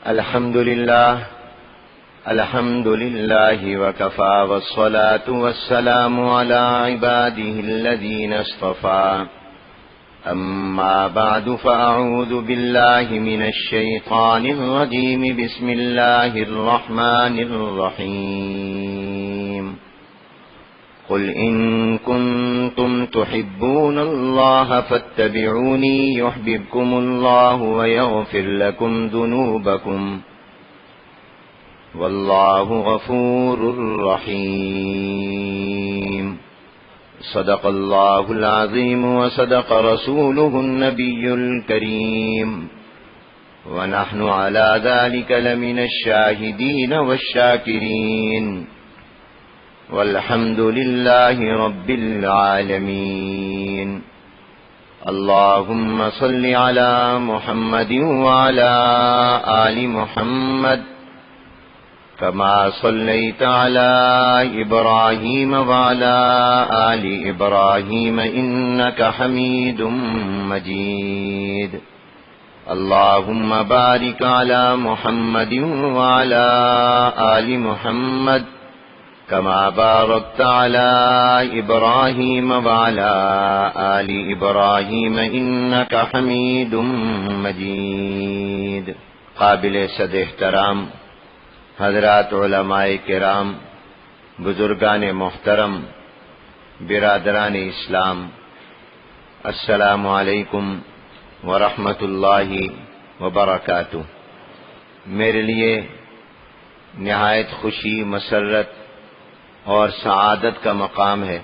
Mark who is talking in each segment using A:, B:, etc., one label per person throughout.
A: الحمد لله وكفى والصلاة والسلام على عباده الذين اصطفى أما بعد فأعوذ بالله من الشيطان الرجيم بسم الله الرحمن الرحيم قل إن كنتم تحبون الله فاتبعوني يحببكم الله ويغفر لكم ذنوبكم والله غفور رحيم صدق الله العظيم وصدق رسوله النبي الكريم ونحن على ذلك لمن الشاهدين والشاكرين والحمد لله رب العالمين اللهم صل على محمد وعلى آل محمد كما صليت على إبراهيم وعلى آل إبراهيم إنك حميد مجيد اللهم بارك على محمد وعلى آل محمد كما باركت على إبراهيم وعلى آل إبراهيم إنك حميد مجيد. قابل صد احترام حضرات علماء کرام، بزرگان محترم، برادران اسلام، السلام علیکم ورحمۃ اللہ وبرکاتہ. میرے لیے نہایت خوشی، مسرت اور سعادت کا مقام ہے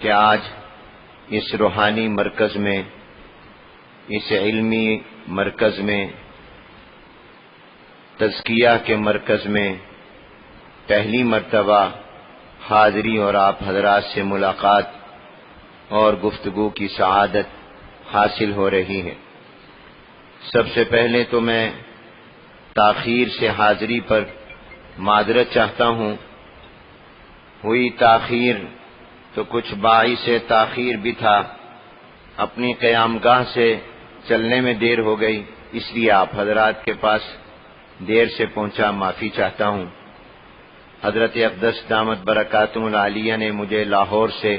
A: کہ آج اس روحانی مرکز میں، اس علمی مرکز میں، تزکیہ کے مرکز میں پہلی مرتبہ حاضری اور آپ حضرات سے ملاقات اور گفتگو کی سعادت حاصل ہو رہی ہے. سب سے پہلے تو میں تاخیر سے حاضری پر معذرت چاہتا ہوں. ہوئی تاخیر تو کچھ باعث تاخیر بھی تھا، اپنی قیام گاہ سے چلنے میں دیر ہو گئی، اس لیے آپ حضرات کے پاس دیر سے پہنچا، معافی چاہتا ہوں. حضرت اقدس دامت برکاتہم العالیہ نے مجھے لاہور سے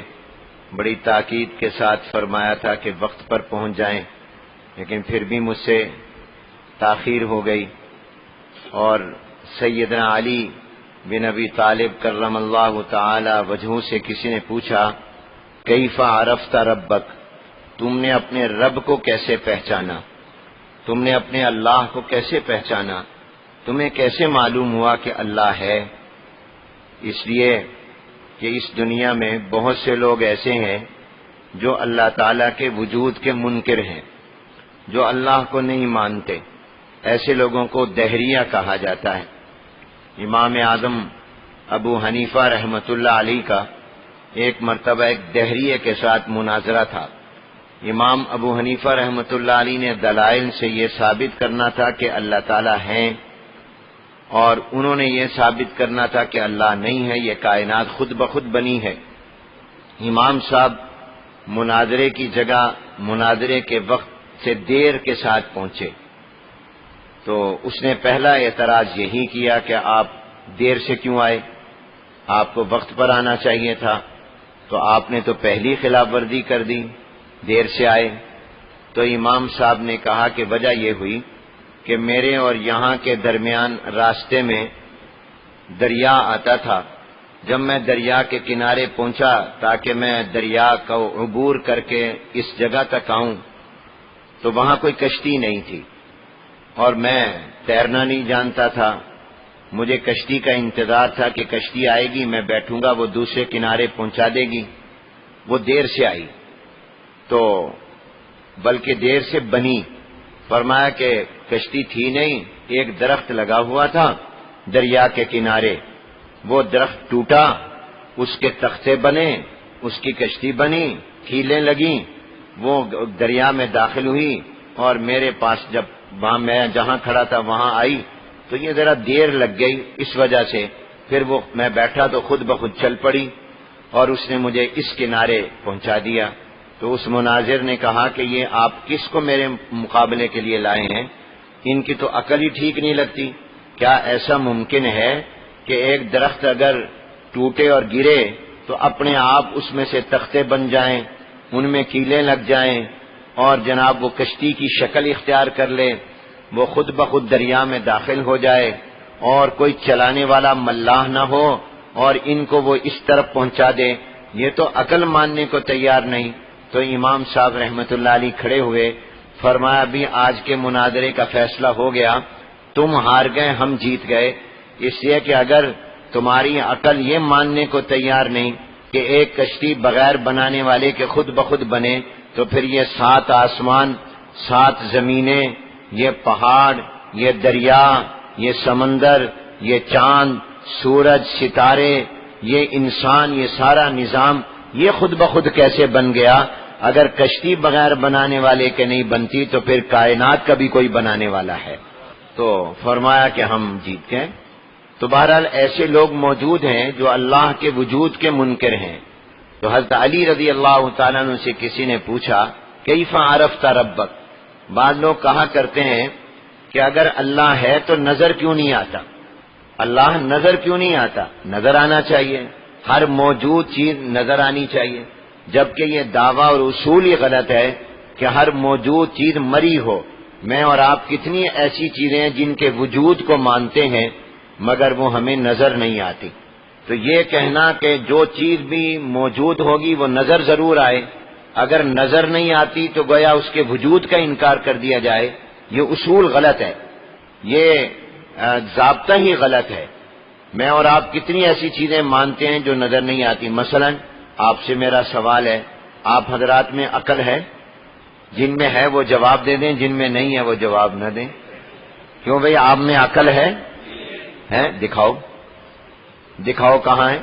A: بڑی تاکید کے ساتھ فرمایا تھا کہ وقت پر پہنچ جائیں، لیکن پھر بھی مجھ سے تاخیر ہو گئی. اور سیدنا علی بن ابی طالب کرم اللہ تعالی وجہہ سے کسی نے پوچھا کیف عرفت ربک، تم نے اپنے رب کو کیسے پہچانا، تم نے اپنے اللہ کو کیسے پہچانا، تمہیں کیسے معلوم ہوا کہ اللہ ہے؟ اس لیے کہ اس دنیا میں بہت سے لوگ ایسے ہیں جو اللہ تعالیٰ کے وجود کے منکر ہیں، جو اللہ کو نہیں مانتے. ایسے لوگوں کو دہریہ کہا جاتا ہے. امام اعظم ابو حنیفہ رحمۃ اللہ علیہ کا ایک مرتبہ ایک دہریے کے ساتھ مناظرہ تھا. امام ابو حنیفہ رحمۃ اللہ علیہ نے دلائل سے یہ ثابت کرنا تھا کہ اللہ تعالیٰ ہیں، اور انہوں نے یہ ثابت کرنا تھا کہ اللہ نہیں ہے، یہ کائنات خود بخود بنی ہے. امام صاحب مناظرے کی جگہ مناظرے کے وقت سے دیر کے ساتھ پہنچے، تو اس نے پہلا اعتراض یہی کیا کہ آپ دیر سے کیوں آئے، آپ کو وقت پر آنا چاہیے تھا. تو آپ نے تو پہلی خلاف ورزی کر دی، دیر سے آئے. تو امام صاحب نے کہا کہ وجہ یہ ہوئی کہ میرے اور یہاں کے درمیان راستے میں دریا آتا تھا. جب میں دریا کے کنارے پہنچا تاکہ میں دریا کو عبور کر کے اس جگہ تک آؤں، تو وہاں کوئی کشتی نہیں تھی، اور میں تیرنا نہیں جانتا تھا. مجھے کشتی کا انتظار تھا کہ کشتی آئے گی، میں بیٹھوں گا، وہ دوسرے کنارے پہنچا دے گی. وہ دیر سے آئی، تو بلکہ دیر سے بنی. فرمایا کہ کشتی تھی نہیں، ایک درخت لگا ہوا تھا دریا کے کنارے، وہ درخت ٹوٹا، اس کے تختے بنے، اس کی کشتی بنی، کھیلیں لگیں، وہ دریا میں داخل ہوئی، اور میرے پاس جب وہاں میں جہاں کھڑا تھا وہاں آئی تو یہ ذرا دیر لگ گئی، اس وجہ سے پھر وہ میں بیٹھا تو خود بخود چل پڑی اور اس نے مجھے اس کنارے پہنچا دیا. تو اس مناظر نے کہا کہ یہ آپ کس کو میرے مقابلے کے لیے لائے ہیں؟ ان کی تو عقل ہی ٹھیک نہیں لگتی. کیا ایسا ممکن ہے کہ ایک درخت اگر ٹوٹے اور گرے تو اپنے آپ اس میں سے تختے بن جائیں، ان میں کیلیں لگ جائیں اور جناب وہ کشتی کی شکل اختیار کر لے، وہ خود بخود دریا میں داخل ہو جائے اور کوئی چلانے والا ملاح نہ ہو اور ان کو وہ اس طرف پہنچا دے؟ یہ تو عقل ماننے کو تیار نہیں. تو امام صاحب رحمت اللہ علیہ کھڑے ہوئے، فرمایا ابھی آج کے مناظرے کا فیصلہ ہو گیا، تم ہار گئے ہم جیت گئے. اس لیے کہ اگر تمہاری عقل یہ ماننے کو تیار نہیں کہ ایک کشتی بغیر بنانے والے کے خود بخود بنے، تو پھر یہ 7 آسمان، 7 زمینیں، یہ پہاڑ، یہ دریا، یہ سمندر، یہ چاند، سورج، ستارے، یہ انسان، یہ سارا نظام یہ خود بخود کیسے بن گیا؟ اگر کشتی بغیر بنانے والے کے نہیں بنتی تو پھر کائنات کا بھی کوئی بنانے والا ہے. تو فرمایا کہ ہم جیت گئے. تو بہرحال ایسے لوگ موجود ہیں جو اللہ کے وجود کے منکر ہیں. تو حضرت علی رضی اللہ تعالیٰ عنہ سے کسی نے پوچھا کیف عرفت ربک؟ بعض لوگ کہا کرتے ہیں کہ اگر اللہ ہے تو نظر کیوں نہیں آتا؟ اللہ نظر کیوں نہیں آتا؟ نظر آنا چاہیے، ہر موجود چیز نظر آنی چاہیے. جبکہ یہ دعویٰ اور اصول ہی غلط ہے کہ ہر موجود چیز مری ہو. میں اور آپ کتنی ایسی چیزیں ہیں جن کے وجود کو مانتے ہیں مگر وہ ہمیں نظر نہیں آتی. تو یہ کہنا کہ جو چیز بھی موجود ہوگی وہ نظر ضرور آئے، اگر نظر نہیں آتی تو گویا اس کے وجود کا انکار کر دیا جائے، یہ اصول غلط ہے، یہ ضابطہ ہی غلط ہے. میں اور آپ کتنی ایسی چیزیں مانتے ہیں جو نظر نہیں آتی. مثلا آپ سے میرا سوال ہے، آپ حضرات میں عقل ہے؟ جن میں ہے وہ جواب دے دیں، جن میں نہیں ہے وہ جواب نہ دیں. کیوں بھئی آپ میں عقل ہے؟ دکھاؤ دکھاؤ کہاں ہے؟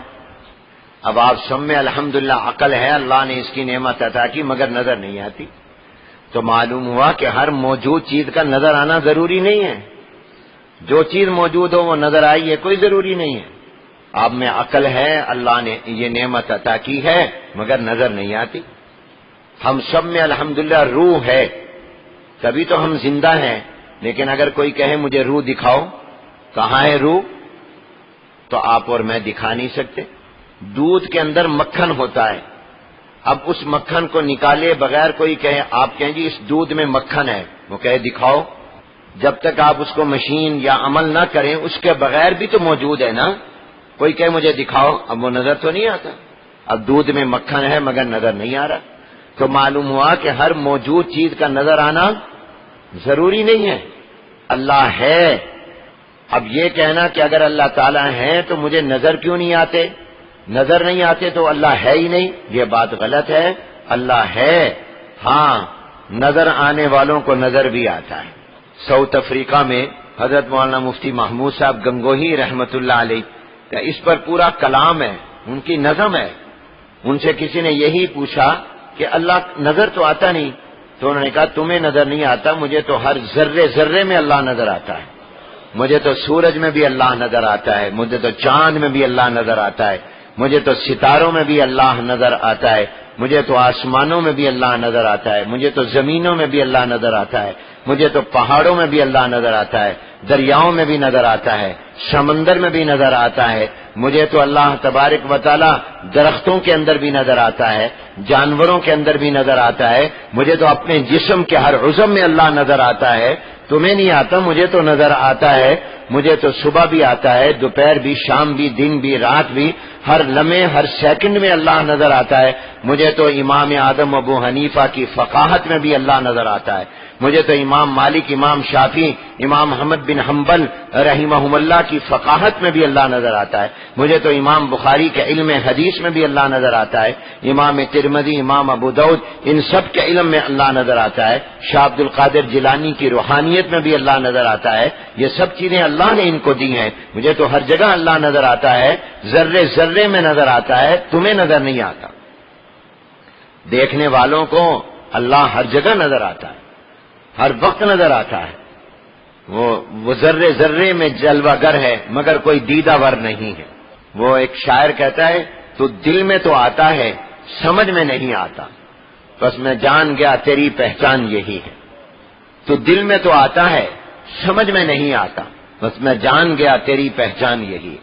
A: اب آپ سب میں الحمدللہ عقل ہے، اللہ نے اس کی نعمت عطا کی، مگر نظر نہیں آتی. تو معلوم ہوا کہ ہر موجود چیز کا نظر آنا ضروری نہیں ہے. جو چیز موجود ہو وہ نظر آئی یہ کوئی ضروری نہیں ہے. آپ میں عقل ہے، اللہ نے یہ نعمت عطا کی ہے، مگر نظر نہیں آتی. ہم سب میں الحمدللہ روح ہے، تبھی تو ہم زندہ ہیں. لیکن اگر کوئی کہے مجھے روح دکھاؤ، کہاں ہے روح؟ تو آپ اور میں دکھا نہیں سکتے. دودھ کے اندر مکھن ہوتا ہے، اب اس مکھن کو نکالے بغیر کوئی کہے، آپ کہیں جی اس دودھ میں مکھن ہے، وہ کہے دکھاؤ. جب تک آپ اس کو مشین یا عمل نہ کریں اس کے بغیر بھی تو موجود ہے نا. کوئی کہے مجھے دکھاؤ، اب وہ نظر تو نہیں آتا. اب دودھ میں مکھن ہے مگر نظر نہیں آ رہا. تو معلوم ہوا کہ ہر موجود چیز کا نظر آنا ضروری نہیں ہے. اللہ ہے. اب یہ کہنا کہ اگر اللہ تعالیٰ ہے تو مجھے نظر کیوں نہیں آتے؟ نظر نہیں آتے تو اللہ ہے ہی نہیں، یہ بات غلط ہے. اللہ ہے، ہاں نظر آنے والوں کو نظر بھی آتا ہے. ساؤتھ افریقہ میں حضرت مولانا مفتی محمود صاحب گنگوہی رحمت اللہ علیہ کا اس پر پورا کلام ہے، ان کی نظم ہے. ان سے کسی نے یہی پوچھا کہ اللہ نظر تو آتا نہیں، تو انہوں نے کہا تمہیں نظر نہیں آتا، مجھے تو ہر ذرے ذرے میں اللہ نظر آتا ہے. مجھے تو سورج میں بھی اللہ نظر آتا ہے، مجھے تو چاند میں بھی اللہ نظر آتا ہے، مجھے تو ستاروں میں بھی اللہ نظر آتا ہے، مجھے تو آسمانوں میں بھی اللہ نظر آتا ہے، مجھے تو زمینوں میں بھی اللہ نظر آتا ہے، مجھے تو پہاڑوں میں بھی اللہ نظر آتا ہے، دریاؤں میں بھی نظر آتا ہے، سمندر میں بھی نظر آتا ہے. مجھے تو اللہ تبارک و تعالی درختوں کے اندر بھی نظر آتا ہے، جانوروں کے اندر بھی نظر آتا ہے. مجھے تو اپنے جسم کے ہر عضو میں اللہ نظر آتا ہے. تمہیں نہیں آتا، مجھے تو نظر آتا ہے. مجھے تو صبح بھی آتا ہے، دوپہر بھی، شام بھی، دن بھی، رات بھی، ہر لمحے ہر سیکنڈ میں اللہ نظر آتا ہے. مجھے تو امام اعظم ابو حنیفہ کی فقاہت میں بھی اللہ نظر آتا ہے. مجھے تو امام مالک، امام شافعی، امام احمد بن حنبل رحمہم اللہ کی فقاہت میں بھی اللہ نظر آتا ہے. مجھے تو امام بخاری کے علم حدیث میں بھی اللہ نظر آتا ہے، امام ترمذی، امام ابو داؤد، ان سب کے علم میں اللہ نظر آتا ہے. شاہ عبد القادر جیلانی کی روحانیت میں بھی اللہ نظر آتا ہے. یہ سب چیزیں اللہ نے ان کو دی ہیں. مجھے تو ہر جگہ اللہ نظر آتا ہے، ذرے ذرے میں نظر آتا ہے، تمہیں نظر نہیں آتا. دیکھنے والوں کو اللہ ہر جگہ نظر آتا ہے، ہر وقت نظر آتا ہے. وہ ذرے ذرے میں جلوہ گر ہے مگر کوئی دیدہ ور نہیں ہے. وہ ایک شاعر کہتا ہے تو دل میں تو آتا ہے، سمجھ میں نہیں آتا، بس میں جان گیا تیری پہچان یہی ہے. تو دل میں تو آتا ہے، سمجھ میں نہیں آتا، بس میں جان گیا تیری پہچان یہی۔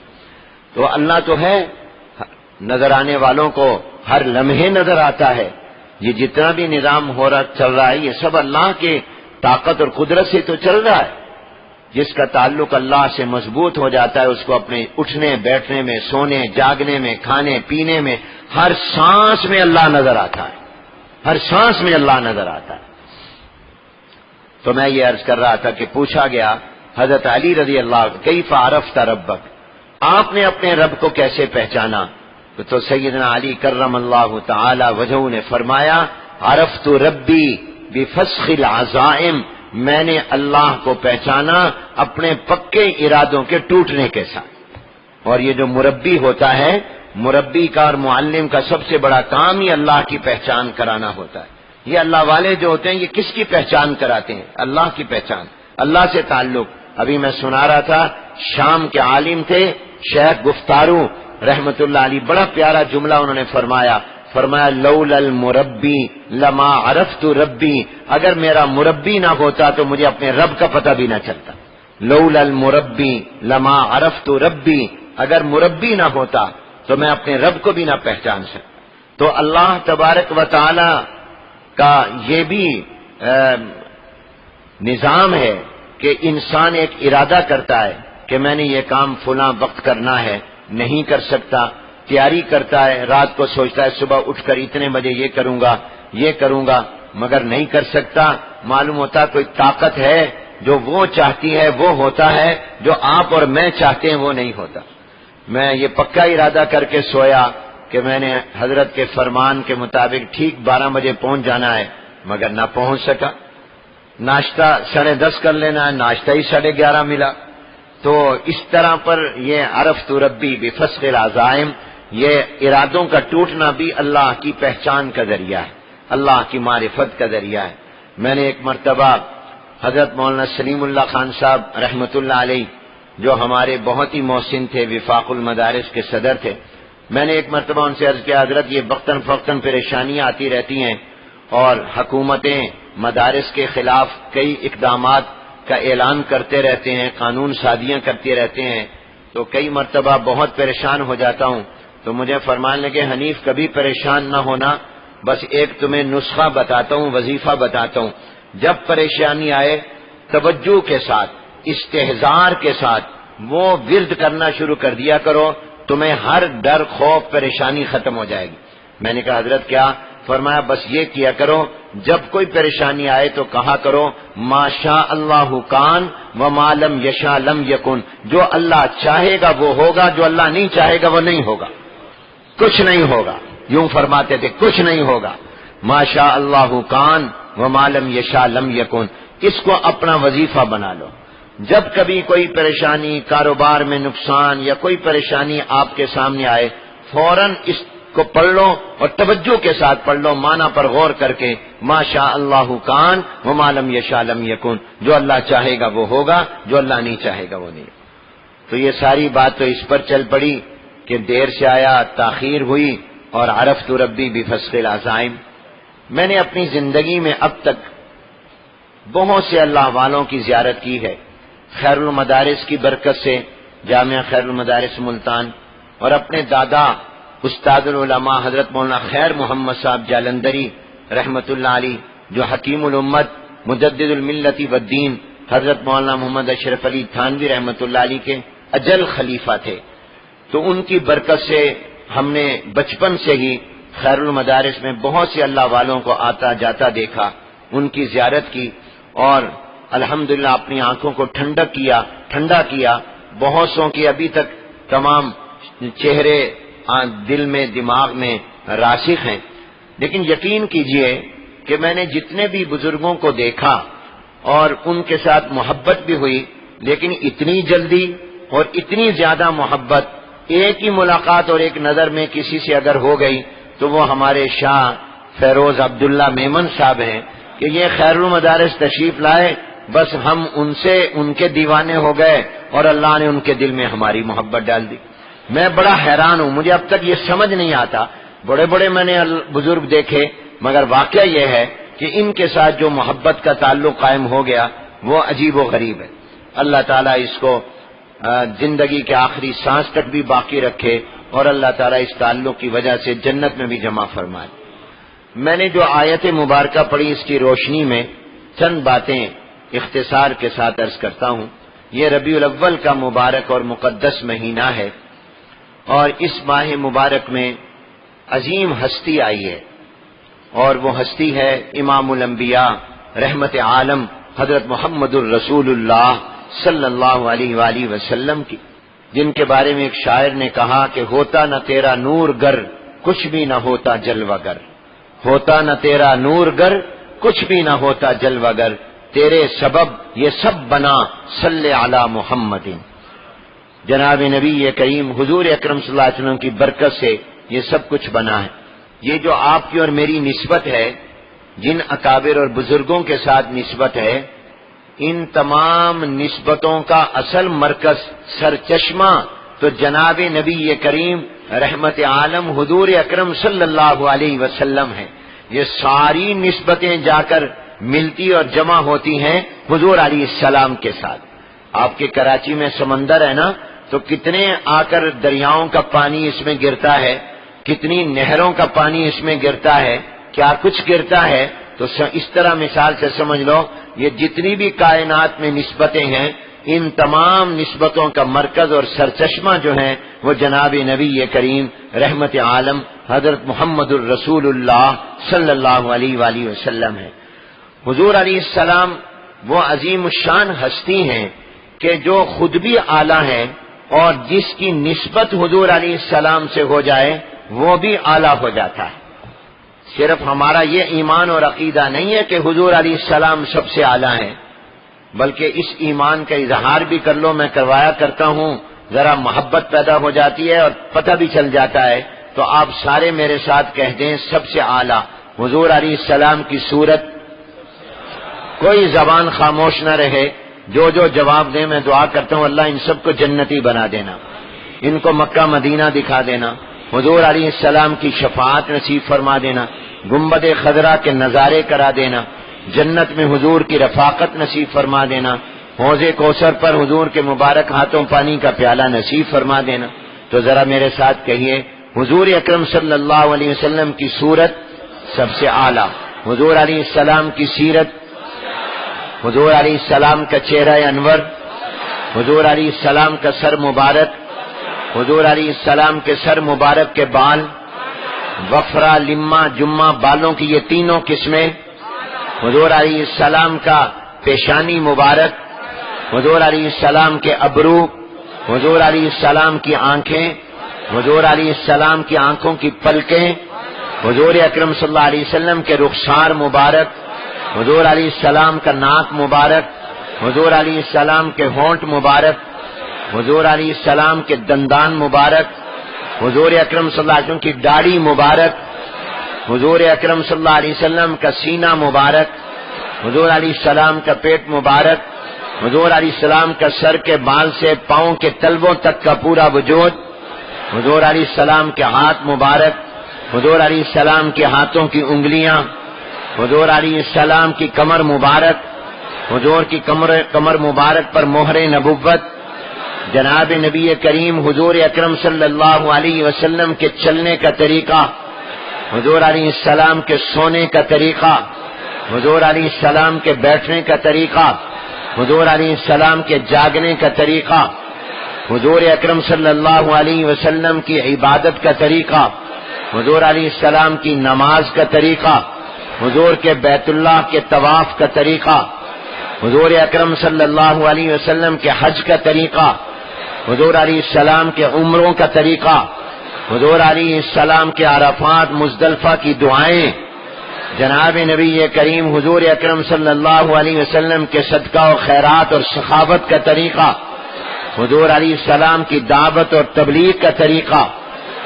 A: تو اللہ تو ہے، نظر آنے والوں کو ہر لمحے نظر آتا ہے۔ یہ جتنا بھی نظام ہو رہا چل رہا ہے یہ سب اللہ کے طاقت اور قدرت سے تو چل رہا ہے۔ جس کا تعلق اللہ سے مضبوط ہو جاتا ہے اس کو اپنے اٹھنے بیٹھنے میں، سونے جاگنے میں، کھانے پینے میں، ہر سانس میں اللہ نظر آتا ہے، ہر سانس میں اللہ نظر آتا ہے۔ تو میں یہ عرض کر رہا تھا کہ پوچھا گیا حضرت علی رضی اللہ کیف عرفت ربک، آپ نے اپنے رب کو کیسے پہچانا؟ تو سیدنا علی کرم اللہ تعالی وجہہ نے فرمایا عرفت ربی بفسخ العزائم، میں نے اللہ کو پہچانا اپنے پکے ارادوں کے ٹوٹنے کے ساتھ۔ اور یہ جو مربی ہوتا ہے، مربی کا اور معلم کا سب سے بڑا کام ہی اللہ کی پہچان کرانا ہوتا ہے۔ یہ اللہ والے جو ہوتے ہیں یہ کس کی پہچان کراتے ہیں؟ اللہ کی پہچان، اللہ سے تعلق۔ ابھی میں سنا رہا تھا شام کے عالم تھے شیخ گفتارو رحمت اللہ علیہ، بڑا پیارا جملہ انہوں نے فرمایا لولا المربی لما عرفت ربی، اگر میرا مربی نہ ہوتا تو مجھے اپنے رب کا پتہ بھی نہ چلتا۔ لولا المربی لما عرفت ربی، اگر مربی نہ ہوتا تو میں اپنے رب کو بھی نہ پہچان سکتا۔ تو اللہ تبارک و تعالی کا یہ بھی نظام ہے کہ انسان ایک ارادہ کرتا ہے کہ میں نے یہ کام فلاں وقت کرنا ہے، نہیں کر سکتا، تیاری کرتا ہے، رات کو سوچتا ہے صبح اٹھ کر اتنے بجے یہ کروں گا، مگر نہیں کر سکتا۔ معلوم ہوتا کوئی طاقت ہے جو وہ چاہتی ہے وہ ہوتا ہے، جو آپ اور میں چاہتے ہیں وہ نہیں ہوتا۔ میں یہ پکا ارادہ کر کے سویا کہ میں نے حضرت کے فرمان کے مطابق ٹھیک 12 بجے پہنچ جانا ہے، مگر نہ پہنچ سکا۔ ناشتہ 10:30 کر لینا ہے، ناشتہ ہی 11:30 ملا۔ تو اس طرح پر یہ عرفت ربی بفسخ العزائم، یہ ارادوں کا ٹوٹنا بھی اللہ کی پہچان کا ذریعہ ہے، اللہ کی معرفت کا ذریعہ ہے۔ میں نے ایک مرتبہ حضرت مولانا سلیم اللہ خان صاحب رحمت اللہ علیہ جو ہمارے بہت ہی محسن تھے، وفاق المدارس کے صدر تھے، میں نے ایک مرتبہ ان سے عرض کیا حضرت یہ وقتاً فوقتاً پریشانیاں آتی رہتی ہیں اور حکومتیں مدارس کے خلاف کئی اقدامات کا اعلان کرتے رہتے ہیں، قانون سازیاں کرتے رہتے ہیں، تو کئی مرتبہ بہت پریشان ہو جاتا ہوں۔ تو مجھے فرمان لگے حنیف کبھی پریشان نہ ہونا، بس ایک تمہیں نسخہ بتاتا ہوں، وظیفہ بتاتا ہوں، جب پریشانی آئے توجہ کے ساتھ، استحضار کے ساتھ وہ ورد کرنا شروع کر دیا کرو، تمہیں ہر ڈر خوف پریشانی ختم ہو جائے گی۔ میں نے کہا حضرت کیا؟ فرمایا بس یہ کیا کرو جب کوئی پریشانی آئے تو کہا کرو ما شاء اللہ کان وما لم یشاء لم یکن، جو اللہ چاہے گا وہ ہوگا، جو اللہ نہیں چاہے گا وہ نہیں ہوگا، کچھ نہیں ہوگا۔ یوں فرماتے تھے کچھ نہیں ہوگا، ما شاء اللہ کان وما لم یشاء لم یکن۔ اس کو اپنا وظیفہ بنا لو، جب کبھی کوئی پریشانی، کاروبار میں نقصان یا کوئی پریشانی آپ کے سامنے آئے، فوراً اس کو پڑھ لو اور توجہ کے ساتھ پڑھ لو، معنی پر غور کر کے ما شاء اللہ کان وما لم یشاء لم یکن، جو اللہ چاہے گا وہ ہوگا، جو اللہ نہیں چاہے گا وہ نہیں۔ تو یہ ساری بات تو اس پر چل پڑی کہ دیر سے آیا، تاخیر ہوئی، اور عرفت ربی بفسخ العزائم۔ میں نے اپنی زندگی میں اب تک بہت سے اللہ والوں کی زیارت کی ہے، خیر المدارس کی برکت سے، جامعہ خیر المدارس ملتان، اور اپنے دادا استاد العلماء حضرت مولانا خیر محمد صاحب جالندری رحمت اللہ علیہ، جو حکیم الامت مجدد الملت والدین حضرت مولانا محمد اشرف علی تھانوی رحمت اللہ علیہ کے اجل خلیفہ تھے۔ تو ان کی برکت سے ہم نے بچپن سے ہی خیر المدارس میں بہت سے اللہ والوں کو آتا جاتا دیکھا، ان کی زیارت کی، اور الحمدللہ اپنی آنکھوں کو ٹھنڈا کیا۔ بہت سو کی ابھی تک تمام چہرے دل میں دماغ میں راسخ ہیں، لیکن یقین کیجئے کہ میں نے جتنے بھی بزرگوں کو دیکھا اور ان کے ساتھ محبت بھی ہوئی، لیکن اتنی جلدی اور اتنی زیادہ محبت ایک ہی ملاقات اور ایک نظر میں کسی سے اگر ہو گئی تو وہ ہمارے شاہ فیروز عبداللہ میمن صاحب ہیں کہ یہ خیر المدارس تشریف لائے، بس ہم ان سے ان کے دیوانے ہو گئے اور اللہ نے ان کے دل میں ہماری محبت ڈال دی۔ میں بڑا حیران ہوں، مجھے اب تک یہ سمجھ نہیں آتا، بڑے بڑے میں نے بزرگ دیکھے، مگر واقعہ یہ ہے کہ ان کے ساتھ جو محبت کا تعلق قائم ہو گیا وہ عجیب و غریب ہے۔ اللہ تعالیٰ اس کو زندگی کے آخری سانس تک بھی باقی رکھے اور اللہ تعالیٰ اس تعلق کی وجہ سے جنت میں بھی جمع فرمائے۔ میں نے جو آیت مبارکہ پڑھی اس کی روشنی میں چند باتیں اختصار کے ساتھ عرض کرتا ہوں۔ یہ ربیع الاول کا مبارک اور مقدس مہینہ ہے، اور اس ماہ مبارک میں عظیم ہستی آئی ہے، اور وہ ہستی ہے امام الانبیاء رحمت عالم حضرت محمد الرسول اللہ صلی اللہ علیہ وآلہ وسلم کی، جن کے بارے میں ایک شاعر نے کہا کہ ہوتا نہ تیرا نور گر کچھ بھی نہ ہوتا جلوہ گر، ہوتا نہ تیرا نور گر کچھ بھی نہ ہوتا جلوہ گر، تیرے سبب یہ سب بنا صلی علی محمد۔ جناب نبی کریم حضور اکرم صلی اللہ علیہ وسلم کی برکت سے یہ سب کچھ بنا ہے۔ یہ جو آپ کی اور میری نسبت ہے، جن اکابر اور بزرگوں کے ساتھ نسبت ہے، ان تمام نسبتوں کا اصل مرکز سرچشمہ تو جناب نبی کریم رحمت عالم حضور اکرم صلی اللہ علیہ وسلم ہے۔ یہ ساری نسبتیں جا کر ملتی اور جمع ہوتی ہیں حضور علیہ السلام کے ساتھ۔ آپ کے کراچی میں سمندر ہے نا، تو کتنے آ کر دریاؤں کا پانی اس میں گرتا ہے، کتنی نہروں کا پانی اس میں گرتا ہے، کیا کچھ گرتا ہے۔ تو اس طرح مثال سے سمجھ لو، یہ جتنی بھی کائنات میں نسبتیں ہیں، ان تمام نسبتوں کا مرکز اور سرچشمہ جو ہیں وہ جناب نبی کریم رحمت عالم حضرت محمد الرسول اللہ صلی اللہ علیہ وآلہ وسلم ہے۔ حضور علیہ السلام وہ عظیم الشان ہستی ہیں کہ جو خود بھی اعلیٰ ہیں، اور جس کی نسبت حضور علیہ السلام سے ہو جائے وہ بھی اعلیٰ ہو جاتا ہے۔ صرف ہمارا یہ ایمان اور عقیدہ نہیں ہے کہ حضور علیہ السلام سب سے اعلیٰ ہیں، بلکہ اس ایمان کا اظہار بھی کر لو، میں کروایا کرتا ہوں، ذرا محبت پیدا ہو جاتی ہے اور پتہ بھی چل جاتا ہے، تو آپ سارے میرے ساتھ کہہ دیں سب سے اعلیٰ حضور علیہ السلام کی صورت۔ کوئی زبان خاموش نہ رہے، جو جواب دیں میں دعا کرتا ہوں اللہ ان سب کو جنتی بنا دینا، ان کو مکہ مدینہ دکھا دینا، حضور علیہ السلام کی شفاعت نصیب فرما دینا، گنبد خضرا کے نظارے کرا دینا، جنت میں حضور کی رفاقت نصیب فرما دینا، حوض کوثر پر حضور کے مبارک ہاتھوں پانی کا پیالہ نصیب فرما دینا۔ تو ذرا میرے ساتھ کہیے حضور اکرم صلی اللہ علیہ وسلم کی صورت سب سے اعلیٰ، حضور علیہ السلام کی سیرت، حضور علیہ السلام کا چہرہ انور، حضور علیہ السلام کا سر مبارک، حضور علیہ السلام کے سر مبارک کے بال، وفرہ لمہ جمہ بالوں کی یہ تینوں قسمیں، حضور علیہ السلام کا پیشانی مبارک، حضور علیہ السلام کے ابرو، حضور علیہ السلام کی آنکھیں، حضور علیہ السلام کی آنکھوں کی پلکیں، حضور اکرم صلی اللہ علیہ وسلم کے رخسار مبارک، حضور علیہ السلام کا ناک مبارک، حضور علیہ السلام کے ہونٹ مبارک، حضور علیہ السلام کے دندان مبارک، حضور اکرم صلی اللہ علیہ وسلم کی داڑھی مبارک، حضور اکرم صلی اللہ علیہ وسلم کا سینہ مبارک، حضور علیہ السلام کا پیٹ مبارک، حضور علیہ السلام کا سر کے بال سے پاؤں کے تلووں تک کا پورا وجود، حضور علیہ السلام کے ہاتھ مبارک، حضور علیہ السلام کے ہاتھوں کی انگلیاں، حضور علیہ السلام کی کمر مبارک، حضور کی کمر مبارک پر مہر نبوت، جناب نبی کریم حضور اکرم صلی اللہ علیہ وسلم کے چلنے کا طریقہ، حضور علیہ السلام کے سونے کا طریقہ، حضور علیہ السلام کے بیٹھنے کا طریقہ، حضور علیہ السلام کے جاگنے کا طریقہ، حضور اکرم صلی اللہ علیہ وسلم کی عبادت کا طریقہ، حضور علیہ السلام کی نماز کا طریقہ، حضور کے بیت اللہ کے طواف کا طریقہ، حضور اکرم صلی اللہ علیہ وسلم کے حج کا طریقہ، حضور علیہ السلام کے عمروں کا طریقہ، حضور علیہ السلام کے عرفات مزدلفہ کی دعائیں، جناب نبی کریم حضور اکرم صلی اللہ علیہ وسلم کے صدقہ و خیرات اور سخاوت کا طریقہ، حضور علیہ السلام کی دعوت اور تبلیغ کا طریقہ،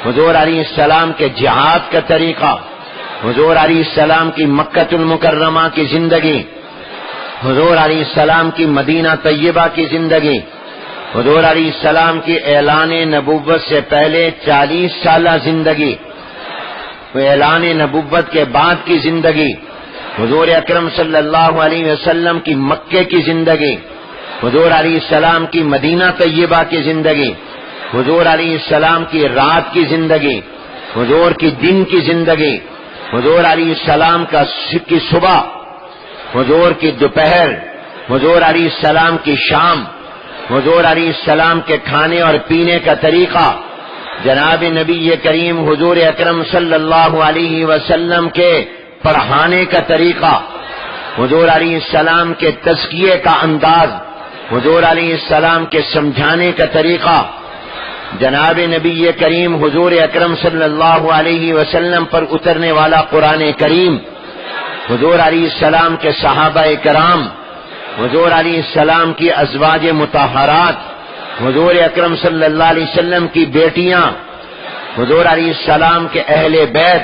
A: حضور علیہ السلام کے جہاد کا طریقہ، حضور علیہ السلام کی مکہ المکرمہ کی زندگی، حضور علیہ السلام کی مدینہ طیبہ کی زندگی، حضور علیہ السلام کی اعلان نبوت سے پہلے 40 سالہ زندگی، اعلان نبوت کے بعد کی زندگی، حضور اکرم صلی اللہ علیہ وسلم کی مکے کی زندگی، حضور علیہ السلام کی مدینہ طیبہ کی زندگی، حضور علیہ السلام کی رات کی زندگی، حضور کی دن کی زندگی، حضور علیہ السلام کی صبح، حضور کی دوپہر، حضور علیہ السلام کی شام، حضور علیہ السلام کے کھانے اور پینے کا طریقہ، جناب نبی کریم حضور اکرم صلی اللہ علیہ وسلم کے پڑھانے کا طریقہ، حضور علیہ السلام کے تزکیے کا انداز، حضور علیہ السلام کے سمجھانے کا طریقہ، جناب نبی کریم حضور اکرم صلی اللہ علیہ وسلم پر اترنے والا قرآن کریم، حضور علیہ السلام کے صحابہ کرام، حضور علیہ السلام کی ازواج مطہرات، حضور اکرم صلی اللہ علیہ وسلم کی بیٹیاں، حضور علیہ السلام کے اہل بیت،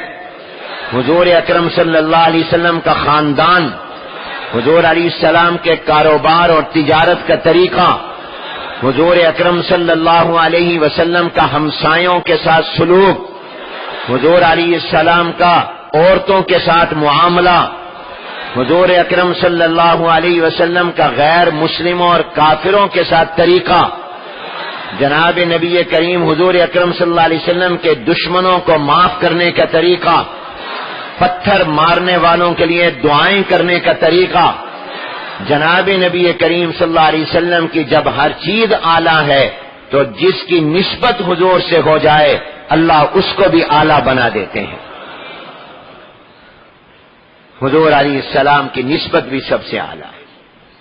A: حضور اکرم صلی اللہ علیہ وسلم کا خاندان، حضور علیہ السلام کے کاروبار اور تجارت کا طریقہ، حضور اکرم صلی اللہ علیہ وسلم کا ہمسایوں کے ساتھ سلوک، حضور علیہ السلام کا عورتوں کے ساتھ معاملہ، حضور اکرم صلی اللہ علیہ وسلم کا غیر مسلموں اور کافروں کے ساتھ طریقہ، جناب نبی کریم حضور اکرم صلی اللہ علیہ وسلم کے دشمنوں کو معاف کرنے کا طریقہ، پتھر مارنے والوں کے لیے دعائیں کرنے کا طریقہ، جناب نبی کریم صلی اللہ علیہ وسلم کی جب ہر چیز اعلیٰ ہے تو جس کی نسبت حضور سے ہو جائے اللہ اس کو بھی اعلیٰ بنا دیتے ہیں۔ حضور علیہ السلام کی نسبت بھی سب سے اعلیٰ ہے۔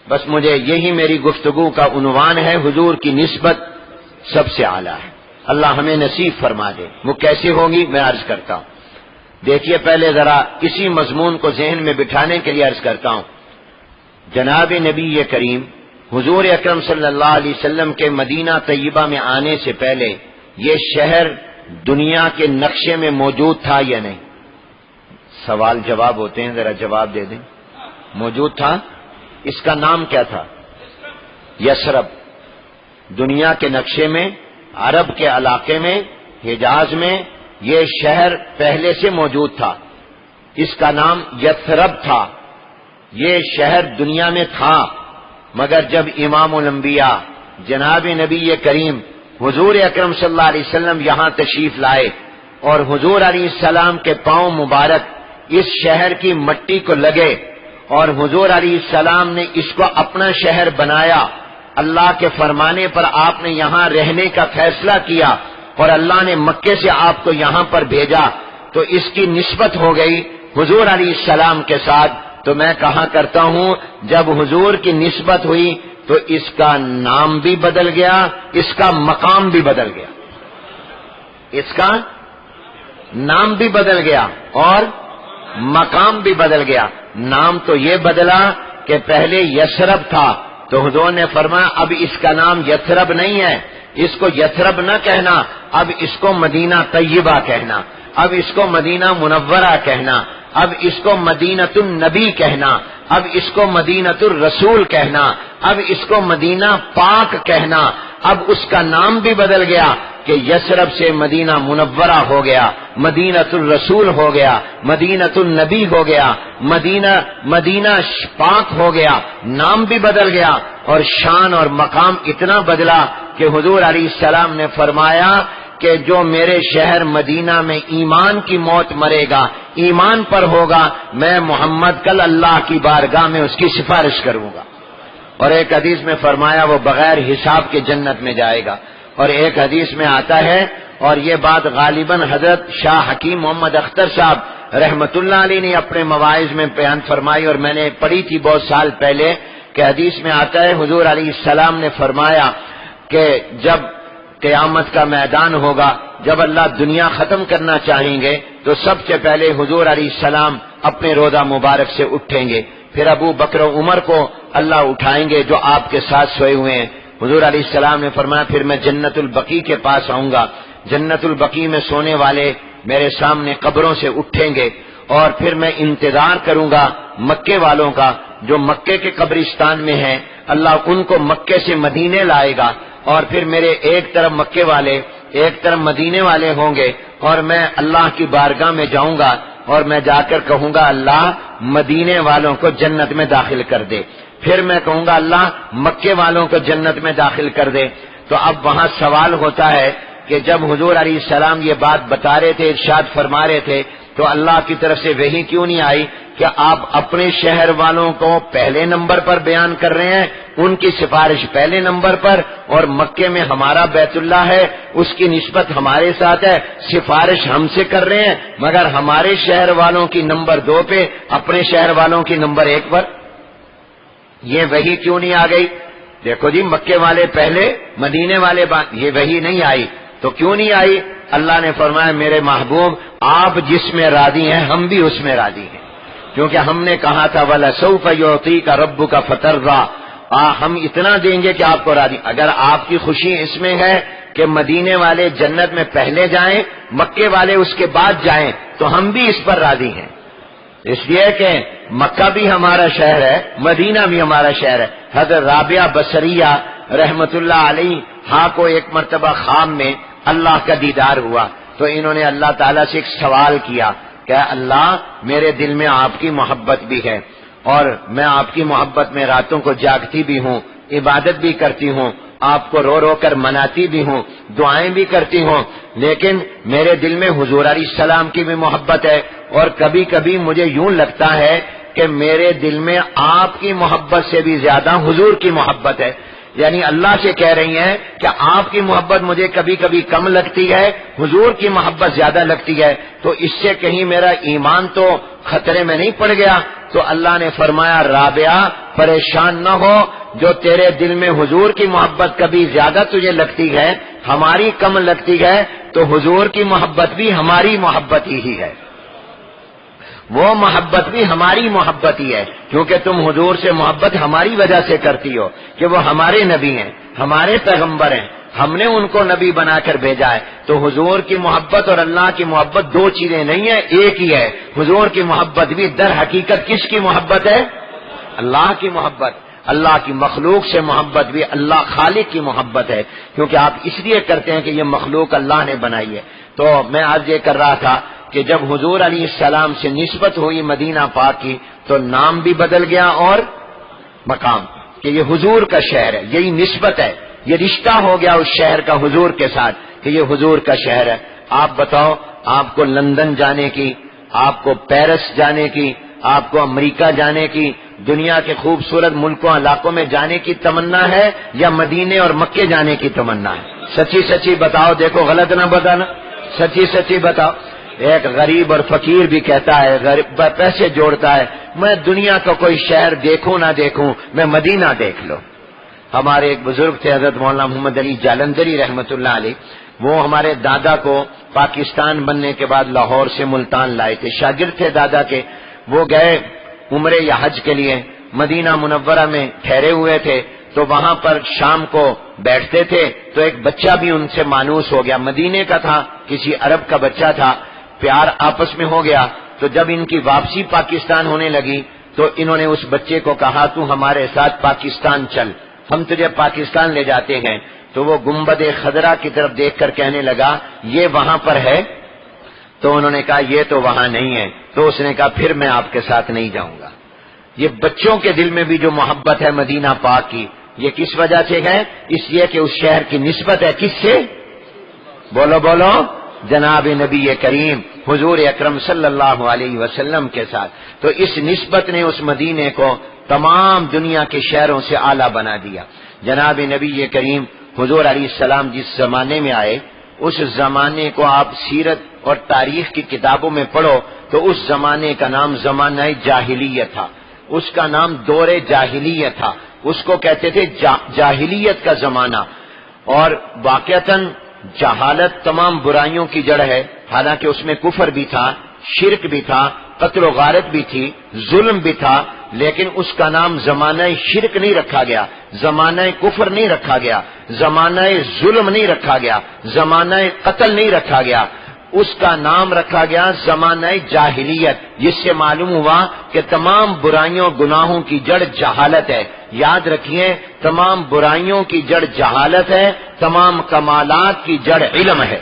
A: بس مجھے یہی میری گفتگو کا عنوان ہے، حضور کی نسبت سب سے اعلیٰ ہے۔ اللہ ہمیں نصیب فرما دے۔ وہ کیسے ہوگی میں عرض کرتا ہوں۔ دیکھیے پہلے ذرا اسی مضمون کو ذہن میں بٹھانے کے لیے عرض کرتا ہوں۔ جناب نبی کریم حضور اکرم صلی اللہ علیہ وسلم کے مدینہ طیبہ میں آنے سے پہلے یہ شہر دنیا کے نقشے میں موجود تھا یا نہیں؟ سوال جواب ہوتے ہیں، ذرا جواب دے دیں۔ موجود تھا۔ اس کا نام کیا تھا؟ یثرب۔ دنیا کے نقشے میں، عرب کے علاقے میں، حجاز میں یہ شہر پہلے سے موجود تھا۔ اس کا نام یثرب تھا۔ یہ شہر دنیا میں تھا، مگر جب امام الانبیاء جناب نبی کریم حضور اکرم صلی اللہ علیہ وسلم یہاں تشریف لائے اور حضور علیہ السلام کے پاؤں مبارک اس شہر کی مٹی کو لگے اور حضور علیہ السلام نے اس کو اپنا شہر بنایا، اللہ کے فرمانے پر آپ نے یہاں رہنے کا فیصلہ کیا اور اللہ نے مکے سے آپ کو یہاں پر بھیجا، تو اس کی نسبت ہو گئی حضور علیہ السلام کے ساتھ۔ تو میں کہا کرتا ہوں جب حضور کی نسبت ہوئی تو اس کا نام بھی بدل گیا، اس کا مقام بھی بدل گیا، اس کا نام بھی بدل گیا اور مقام بھی بدل گیا۔ نام تو یہ بدلا کہ پہلے یثرب تھا تو حضور نے فرمایا اب اس کا نام یثرب نہیں ہے، اس کو یثرب نہ کہنا، اب اس کو مدینہ طیبہ کہنا، اب اس کو مدینہ منورہ کہنا، اب اس کو مدینۃ النبی کہنا، اب اس کو مدینۃ الرسول کہنا، اب اس کو مدینہ پاک کہنا۔ اب اس کا نام بھی بدل گیا کہ یثرب سے مدینہ منورہ ہو گیا، مدینۃ الرسول ہو گیا، مدینۃ النبی ہو گیا، مدینہ پاک ہو گیا، نام بھی بدل گیا اور شان اور مقام اتنا بدلا کہ حضور علیہ السلام نے فرمایا کہ جو میرے شہر مدینہ میں ایمان کی موت مرے گا، ایمان پر ہوگا، میں محمد کل اللہ کی بارگاہ میں اس کی سفارش کروں گا۔ اور ایک حدیث میں فرمایا وہ بغیر حساب کے جنت میں جائے گا، اور ایک حدیث میں آتا ہے، اور یہ بات غالباً حضرت شاہ حکیم محمد اختر صاحب رحمت اللہ علیہ نے اپنے مواعظ میں بیان فرمائی اور میں نے پڑھی تھی بہت سال پہلے، کہ حدیث میں آتا ہے حضور علیہ السلام نے فرمایا کہ جب قیامت کا میدان ہوگا، جب اللہ دنیا ختم کرنا چاہیں گے تو سب سے پہلے حضور علیہ السلام اپنے روضہ مبارک سے اٹھیں گے، پھر ابو بکر و عمر کو اللہ اٹھائیں گے جو آپ کے ساتھ سوئے ہوئے ہیں۔ حضور علیہ السلام نے فرمایا پھر میں جنت البقیع کے پاس آؤں گا، جنت البقیع میں سونے والے میرے سامنے قبروں سے اٹھیں گے اور پھر میں انتظار کروں گا مکے والوں کا جو مکے کے قبرستان میں ہیں، اللہ ان کو مکے سے مدینے لائے گا اور پھر میرے ایک طرف مکے والے ایک طرف مدینے والے ہوں گے اور میں اللہ کی بارگاہ میں جاؤں گا اور میں جا کر کہوں گا اللہ مدینے والوں کو جنت میں داخل کر دے، پھر میں کہوں گا اللہ مکے والوں کو جنت میں داخل کر دے۔ تو اب وہاں سوال ہوتا ہے کہ جب حضور علیہ السلام یہ بات بتا رہے تھے، ارشاد فرما رہے تھے، تو اللہ کی طرف سے وحی کیوں نہیں آئی کہ آپ اپنے شہر والوں کو پہلے نمبر پر بیان کر رہے ہیں، ان کی سفارش پہلے نمبر پر، اور مکے میں ہمارا بیت اللہ ہے، اس کی نسبت ہمارے ساتھ ہے، سفارش ہم سے کر رہے ہیں، مگر ہمارے شہر والوں کی نمبر 2 پہ، اپنے شہر والوں کی نمبر 1 پر؟ یہ وحی کیوں نہیں آ گئی؟ دیکھو جی، مکے والے پہلے، مدینے والے بعد، یہ وحی نہیں آئی تو کیوں نہیں آئی؟ اللہ نے فرمایا میرے محبوب آپ جس میں راضی ہیں ہم بھی اس میں راضی ہیں، کیونکہ ہم نے کہا تھا وَلَسَوْفَ يُعْطِيكَ رَبُّكَ فَتَرْضَىٰ، ہم اتنا دیں گے کہ آپ کو راضی۔ اگر آپ کی خوشی اس میں ہے کہ مدینے والے جنت میں پہلے جائیں، مکے والے اس کے بعد جائیں، تو ہم بھی اس پر راضی ہیں، اس لیے کہ مکہ بھی ہمارا شہر ہے، مدینہ بھی ہمارا شہر ہے۔ حضرت رابعہ بصریہ رحمت اللہ علیہ ہاں کو ایک مرتبہ خواب میں اللہ کا دیدار ہوا، تو انہوں نے اللہ تعالیٰ سے ایک سوال کیا کہ اللہ میرے دل میں آپ کی محبت بھی ہے، اور میں آپ کی محبت میں راتوں کو جاگتی بھی ہوں، عبادت بھی کرتی ہوں، آپ کو رو رو کر مناتی بھی ہوں، دعائیں بھی کرتی ہوں، لیکن میرے دل میں حضور علیہ السلام کی بھی محبت ہے، اور کبھی کبھی مجھے یوں لگتا ہے کہ میرے دل میں آپ کی محبت سے بھی زیادہ حضور کی محبت ہے۔ یعنی اللہ سے کہہ رہی ہیں کہ آپ کی محبت مجھے کبھی کبھی کم لگتی ہے، حضور کی محبت زیادہ لگتی ہے، تو اس سے کہیں میرا ایمان تو خطرے میں نہیں پڑ گیا؟ تو اللہ نے فرمایا رابعہ پریشان نہ ہو، جو تیرے دل میں حضور کی محبت کبھی زیادہ تجھے لگتی ہے، ہماری کم لگتی ہے، تو حضور کی محبت بھی ہماری محبت ہی ہے، وہ محبت بھی ہماری محبت ہی ہے، کیونکہ تم حضور سے محبت ہماری وجہ سے کرتی ہو کہ وہ ہمارے نبی ہیں، ہمارے پیغمبر ہیں، ہم نے ان کو نبی بنا کر بھیجا ہے۔ تو حضور کی محبت اور اللہ کی محبت دو چیزیں نہیں ہیں، ایک ہی ہے۔ حضور کی محبت بھی در حقیقت کس کی محبت ہے؟ اللہ کی محبت۔ اللہ کی مخلوق سے محبت بھی اللہ خالق کی محبت ہے، کیونکہ آپ اس لیے کرتے ہیں کہ یہ مخلوق اللہ نے بنائی ہے۔ تو میں آج یہ کر رہا تھا کہ جب حضور علیہ السلام سے نسبت ہوئی مدینہ پاک کی، تو نام بھی بدل گیا اور مقام، کہ یہ حضور کا شہر ہے، یہی نسبت ہے، یہ رشتہ ہو گیا اس شہر کا حضور کے ساتھ کہ یہ حضور کا شہر ہے۔ آپ بتاؤ، آپ کو لندن جانے کی، آپ کو پیرس جانے کی، آپ کو امریکہ جانے کی، دنیا کے خوبصورت ملکوں علاقوں میں جانے کی تمنا ہے یا مدینے اور مکے جانے کی تمنا ہے؟ سچی سچی بتاؤ، دیکھو غلط نہ بتانا، سچی سچی بتاؤ۔ ایک غریب اور فقیر بھی کہتا ہے، غریب پیسے جوڑتا ہے، میں دنیا کا کوئی شہر دیکھوں نہ دیکھوں، میں مدینہ دیکھ لو۔ ہمارے ایک بزرگ تھے حضرت مولانا محمد علی جالندھری رحمت اللہ علیہ، وہ ہمارے دادا کو پاکستان بننے کے بعد لاہور سے ملتان لائے تھے، شاگرد تھے دادا کے۔ وہ گئے عمرے یا حج کے لیے، مدینہ منورہ میں ٹھہرے ہوئے تھے، تو وہاں پر شام کو بیٹھتے تھے تو ایک بچہ بھی ان سے مانوس ہو گیا، مدینے کا تھا، کسی عرب کا بچہ تھا، پیار آپس میں ہو گیا۔ تو جب ان کی واپسی پاکستان ہونے لگی تو انہوں نے اس بچے کو کہا تو ہمارے ساتھ پاکستان چل، ہم تجھے پاکستان لے جاتے ہیں۔ تو وہ گنبد خضرا کی طرف دیکھ کر کہنے لگا یہ وہاں پر ہے؟ تو انہوں نے کہا یہ تو وہاں نہیں ہے۔ تو اس نے کہا پھر میں آپ کے ساتھ نہیں جاؤں گا۔ یہ بچوں کے دل میں بھی جو محبت ہے مدینہ پاک کی، یہ کس وجہ سے ہے؟ اس لیے کہ اس شہر کی نسبت ہے کس سے؟ بولو بولو، جناب نبی کریم حضور اکرم صلی اللہ علیہ وسلم کے ساتھ۔ تو اس نسبت نے اس مدینے کو تمام دنیا کے شہروں سے اعلیٰ بنا دیا۔ جناب نبی کریم حضور علیہ السلام جس زمانے میں آئے، اس زمانے کو آپ سیرت اور تاریخ کی کتابوں میں پڑھو تو اس زمانے کا نام زمانہ جاہلیت تھا، اس کا نام دور جاہلیت تھا، اس کو کہتے تھے جاہلیت کا زمانہ۔ اور واقعتاً جہالت تمام برائیوں کی جڑ ہے، حالانکہ اس میں کفر بھی تھا، شرک بھی تھا، قتل و غارت بھی تھی، ظلم بھی تھا، لیکن اس کا نام زمانہ شرک نہیں رکھا گیا، زمانہ کفر نہیں رکھا گیا، زمانہ ظلم نہیں رکھا گیا، زمانہ قتل نہیں رکھا گیا، اس کا نام رکھا گیا زمانہ جاہلیت، جس سے معلوم ہوا کہ تمام برائیوں گناہوں کی جڑ جہالت ہے۔ یاد رکھیے، تمام برائیوں کی جڑ جہالت ہے، تمام کمالات کی جڑ علم ہے۔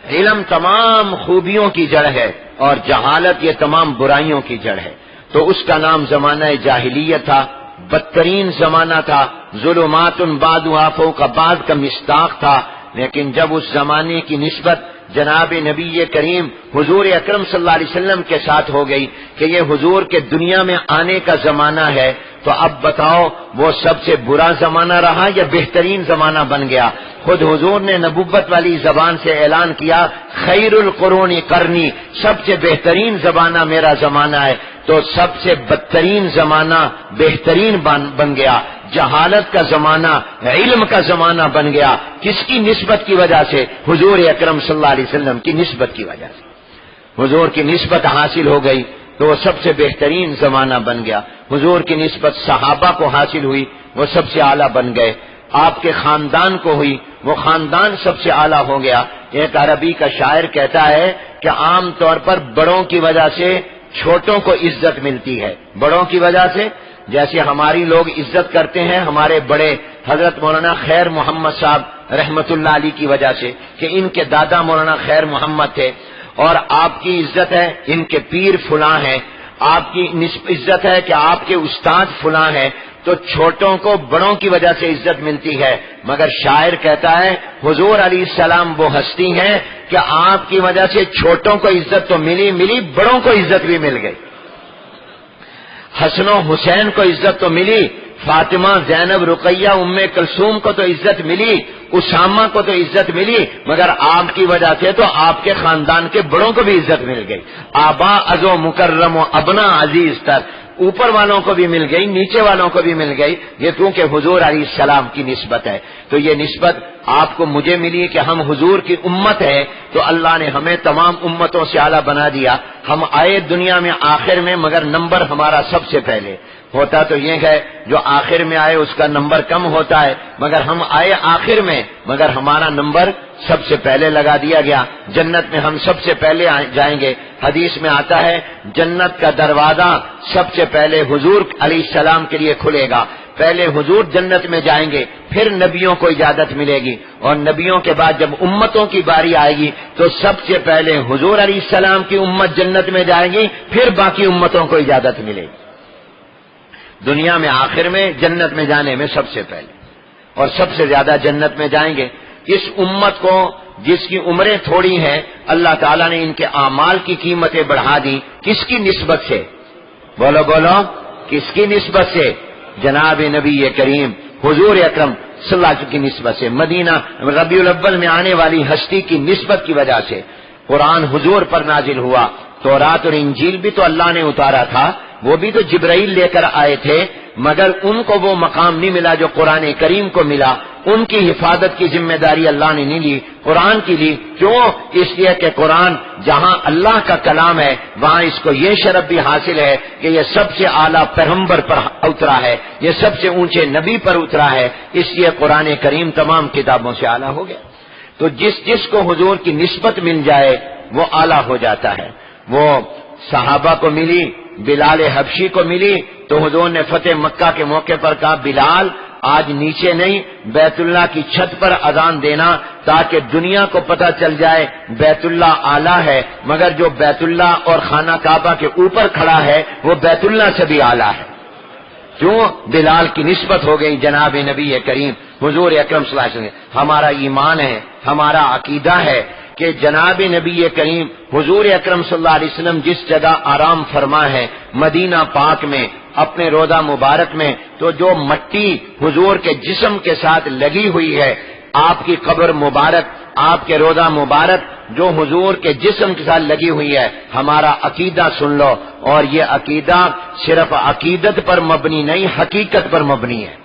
A: علم تمام خوبیوں کی جڑ ہے اور جہالت یہ تمام برائیوں کی جڑ ہے۔ تو اس کا نام زمانہ جاہلیت تھا۔ بدترین زمانہ تھا، ظلمات بعضها فوق بعض کا مصداق تھا، لیکن جب اس زمانے کی نسبت جناب نبی کریم حضور اکرم صلی اللہ علیہ وسلم کے ساتھ ہو گئی کہ یہ حضور کے دنیا میں آنے کا زمانہ ہے، تو اب بتاؤ وہ سب سے برا زمانہ رہا یا بہترین زمانہ بن گیا؟ خود حضور نے نبوت والی زبان سے اعلان کیا، خیر القرون قرنی، سب سے بہترین زمانہ میرا زمانہ ہے، تو سب سے بدترین زمانہ بہترین بن گیا، جہالت کا زمانہ علم کا زمانہ بن گیا۔ کس کی نسبت کی وجہ سے؟ حضور اکرم صلی اللہ علیہ وسلم کی نسبت کی وجہ سے۔ حضور کی نسبت حاصل ہو گئی تو وہ سب سے بہترین زمانہ بن گیا۔ حضور کی نسبت صحابہ کو حاصل ہوئی، وہ سب سے اعلیٰ بن گئے۔ آپ کے خاندان کو ہوئی، وہ خاندان سب سے اعلیٰ ہو گیا۔ ایک عربی کا شاعر کہتا ہے کہ عام طور پر بڑوں کی وجہ سے چھوٹوں کو عزت ملتی ہے، بڑوں کی وجہ سے، جیسے ہماری لوگ عزت کرتے ہیں ہمارے بڑے حضرت مولانا خیر محمد صاحب رحمت اللہ علیہ کی وجہ سے کہ ان کے دادا مولانا خیر محمد تھے، اور آپ کی عزت ہے ان کے پیر فلاں ہیں، آپ کی عزت ہے کہ آپ کے استاد فلاں ہیں، تو چھوٹوں کو بڑوں کی وجہ سے عزت ملتی ہے۔ مگر شاعر کہتا ہے حضور علیہ السلام وہ ہستی ہیں کہ آپ کی وجہ سے چھوٹوں کو عزت تو ملی، بڑوں کو عزت بھی مل گئی۔ حسن و حسین کو عزت تو ملی، فاطمہ، زینب، رقیہ، ام کلثوم کو تو عزت ملی، اسامہ کو تو عزت ملی، مگر آپ کی وجہ سے تو آپ کے خاندان کے بڑوں کو بھی عزت مل گئی۔ آبا ازو مکرم و ابنا عزیز تر، اوپر والوں کو بھی مل گئی، نیچے والوں کو بھی مل گئی، یہ کیونکہ حضور علیہ السلام کی نسبت ہے۔ تو یہ نسبت آپ کو مجھے ملی کہ ہم حضور کی امت ہے، تو اللہ نے ہمیں تمام امتوں سے اعلیٰ بنا دیا۔ ہم آئے دنیا میں آخر میں، مگر نمبر ہمارا سب سے پہلے ہوتا تو یہ ہے جو آخر میں آئے اس کا نمبر کم ہوتا ہے، مگر ہم آئے آخر میں، مگر ہمارا نمبر سب سے پہلے لگا دیا گیا۔ جنت میں ہم سب سے پہلے جائیں گے۔ حدیث میں آتا ہے جنت کا دروازہ سب سے پہلے حضور علیہ السلام کے لیے کھلے گا، پہلے حضور جنت میں جائیں گے، پھر نبیوں کو اجازت ملے گی، اور نبیوں کے بعد جب امتوں کی باری آئے گی تو سب سے پہلے حضور علیہ السلام کی امت جنت میں جائے گی، پھر باقی امتوں کو اجازت ملے گی۔ دنیا میں آخر میں، جنت میں جانے میں سب سے پہلے، اور سب سے زیادہ جنت میں جائیں گے۔ اس امت کو جس کی عمریں تھوڑی ہیں اللہ تعالیٰ نے ان کے اعمال کی قیمتیں بڑھا دی، کس کی نسبت سے؟ بولو بولو، کس کی نسبت سے؟ جناب نبی کریم حضور اکرم صلی اللہ علیہ وسلم کی نسبت سے، مدینہ ربیع الاول میں آنے والی ہستی کی نسبت کی وجہ سے قرآن حضور پر نازل ہوا۔ تورات اور انجیل بھی تو اللہ نے اتارا تھا، وہ بھی تو جبرائیل لے کر آئے تھے، مگر ان کو وہ مقام نہیں ملا جو قرآن کریم کو ملا۔ ان کی حفاظت کی ذمہ داری اللہ نے نہیں لی، قرآن کی لی۔ کیوں؟ اس لیے کہ قرآن جہاں اللہ کا کلام ہے وہاں اس کو یہ شرف بھی حاصل ہے کہ یہ سب سے اعلیٰ پیغمبر پر اترا ہے، یہ سب سے اونچے نبی پر اترا ہے، اس لیے قرآن کریم تمام کتابوں سے اعلیٰ ہو گیا۔ تو جس کو حضور کی نسبت مل جائے وہ اعلیٰ ہو جاتا ہے۔ وہ صحابہ کو ملی، بلال حبشی کو ملی، تو حضور نے فتح مکہ کے موقع پر کہا بلال آج نیچے نہیں، بیت اللہ کی چھت پر اذان دینا تاکہ دنیا کو پتہ چل جائے بیت اللہ اعلیٰ ہے، مگر جو بیت اللہ اور خانہ کعبہ کے اوپر کھڑا ہے وہ بیت اللہ سے بھی اعلیٰ ہے۔ کیوں؟ بلال کی نسبت ہو گئی جناب نبی کریم حضور اکرم صلی اللہ علیہ وسلم۔ ہمارا ایمان ہے، ہمارا عقیدہ ہے کہ جناب نبی کریم حضور اکرم صلی اللہ علیہ وسلم جس جگہ آرام فرما ہے مدینہ پاک میں اپنے روضہ مبارک میں، تو جو مٹی حضور کے جسم کے ساتھ لگی ہوئی ہے، آپ کی قبر مبارک، آپ کے روضہ مبارک جو حضور کے جسم کے ساتھ لگی ہوئی ہے، ہمارا عقیدہ سن لو، اور یہ عقیدہ صرف عقیدت پر مبنی نہیں، حقیقت پر مبنی ہے۔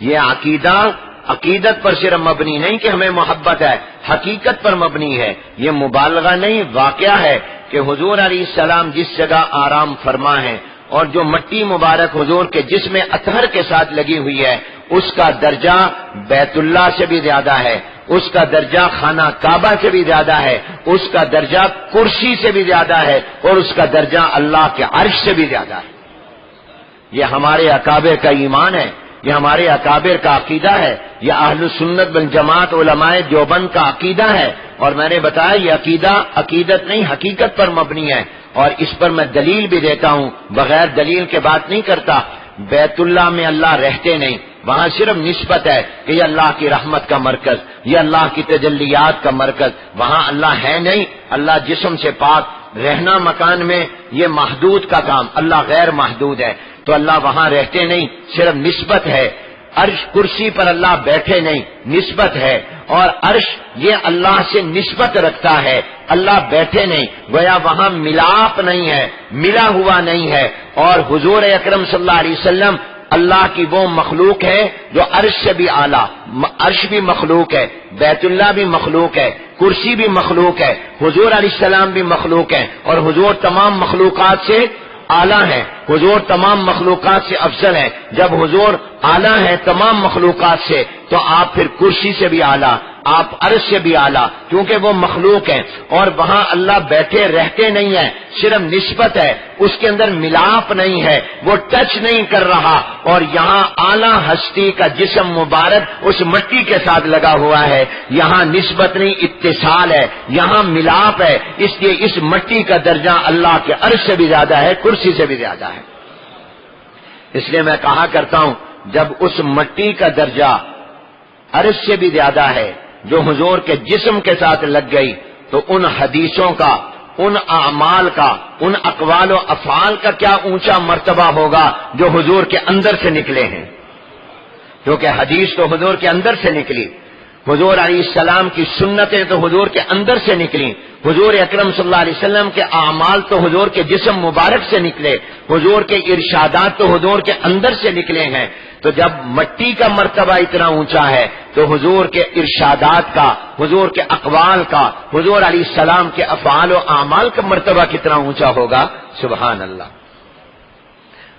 A: یہ عقیدت پر صرف مبنی نہیں کہ ہمیں محبت ہے، حقیقت پر مبنی ہے۔ یہ مبالغہ نہیں، واقعہ ہے کہ حضور علیہ السلام جس جگہ آرام فرما ہے اور جو مٹی مبارک حضور کے جسم اطہر کے ساتھ لگی ہوئی ہے، اس کا درجہ بیت اللہ سے بھی زیادہ ہے، اس کا درجہ خانہ کعبہ سے بھی زیادہ ہے، اس کا درجہ کرسی سے بھی زیادہ ہے، اور اس کا درجہ اللہ کے عرش سے بھی زیادہ ہے۔ یہ ہمارے اکابر کا ایمان ہے، یہ ہمارے اکابر کا عقیدہ ہے، یہ اہل سنت والجماعت علماء دیوبند کا عقیدہ ہے۔ اور میں نے بتایا یہ عقیدہ عقیدت نہیں، حقیقت پر مبنی ہے، اور اس پر میں دلیل بھی دیتا ہوں، بغیر دلیل کے بات نہیں کرتا۔ بیت اللہ میں اللہ رہتے نہیں، وہاں صرف نسبت ہے کہ یہ اللہ کی رحمت کا مرکز، یہ اللہ کی تجلیات کا مرکز، وہاں اللہ ہے نہیں، اللہ جسم سے پاک، رہنا مکان میں یہ محدود کا کام، اللہ غیر محدود ہے، تو اللہ وہاں رہتے نہیں، صرف نسبت ہے۔ عرش کرسی پر اللہ بیٹھے نہیں، نسبت ہے، اور عرش یہ اللہ سے نسبت رکھتا ہے، اللہ بیٹھے نہیں، گویا وہاں ملاپ نہیں ہے، ملا ہوا نہیں ہے۔ اور حضور اکرم صلی اللہ علیہ وسلم اللہ کی وہ مخلوق ہے جو عرش سے بھی اعلیٰ، عرش بھی مخلوق ہے، بیت اللہ بھی مخلوق ہے، کرسی بھی مخلوق ہے، حضور علیہ السلام بھی مخلوق ہے، اور حضور تمام مخلوقات سے اعلیٰ ہے، حضور تمام مخلوقات سے افضل ہے۔ جب حضور اعلیٰ ہے تمام مخلوقات سے تو آپ پھر کرسی سے بھی اعلیٰ، آپ عرش سے بھی اعلیٰ، کیونکہ وہ مخلوق ہے، اور وہاں اللہ بیٹھے رہتے نہیں ہے، صرف نسبت ہے، اس کے اندر ملاپ نہیں ہے، وہ ٹچ نہیں کر رہا، اور یہاں اعلیٰ ہستی کا جسم مبارک اس مٹی کے ساتھ لگا ہوا ہے، یہاں نسبت نہیں، اتصال ہے، یہاں ملاپ ہے، اس لیے اس مٹی کا درجہ اللہ کے عرش سے بھی زیادہ ہے، کرسی سے بھی زیادہ ہے۔ اس لیے میں کہا کرتا ہوں جب اس مٹی کا درجہ عرش سے بھی زیادہ ہے جو حضور کے جسم کے ساتھ لگ گئی، تو ان حدیثوں کا، ان اعمال کا، ان اقوال و افعال کا کیا اونچا مرتبہ ہوگا جو حضور کے اندر سے نکلے ہیں، کیونکہ حدیث تو حضور کے اندر سے نکلی، حضور علیہ السلام کی سنتیں تو حضور کے اندر سے نکلی، حضور اکرم صلی اللہ علیہ وسلم کے اعمال تو حضور کے جسم مبارک سے نکلے، حضور کے ارشادات تو حضور کے اندر سے نکلے ہیں۔ تو جب مٹی کا مرتبہ اتنا اونچا ہے تو حضور کے ارشادات کا، حضور کے اقوال کا، حضور علیہ السلام کے افعال و اعمال کا مرتبہ کتنا اونچا ہوگا، سبحان اللہ۔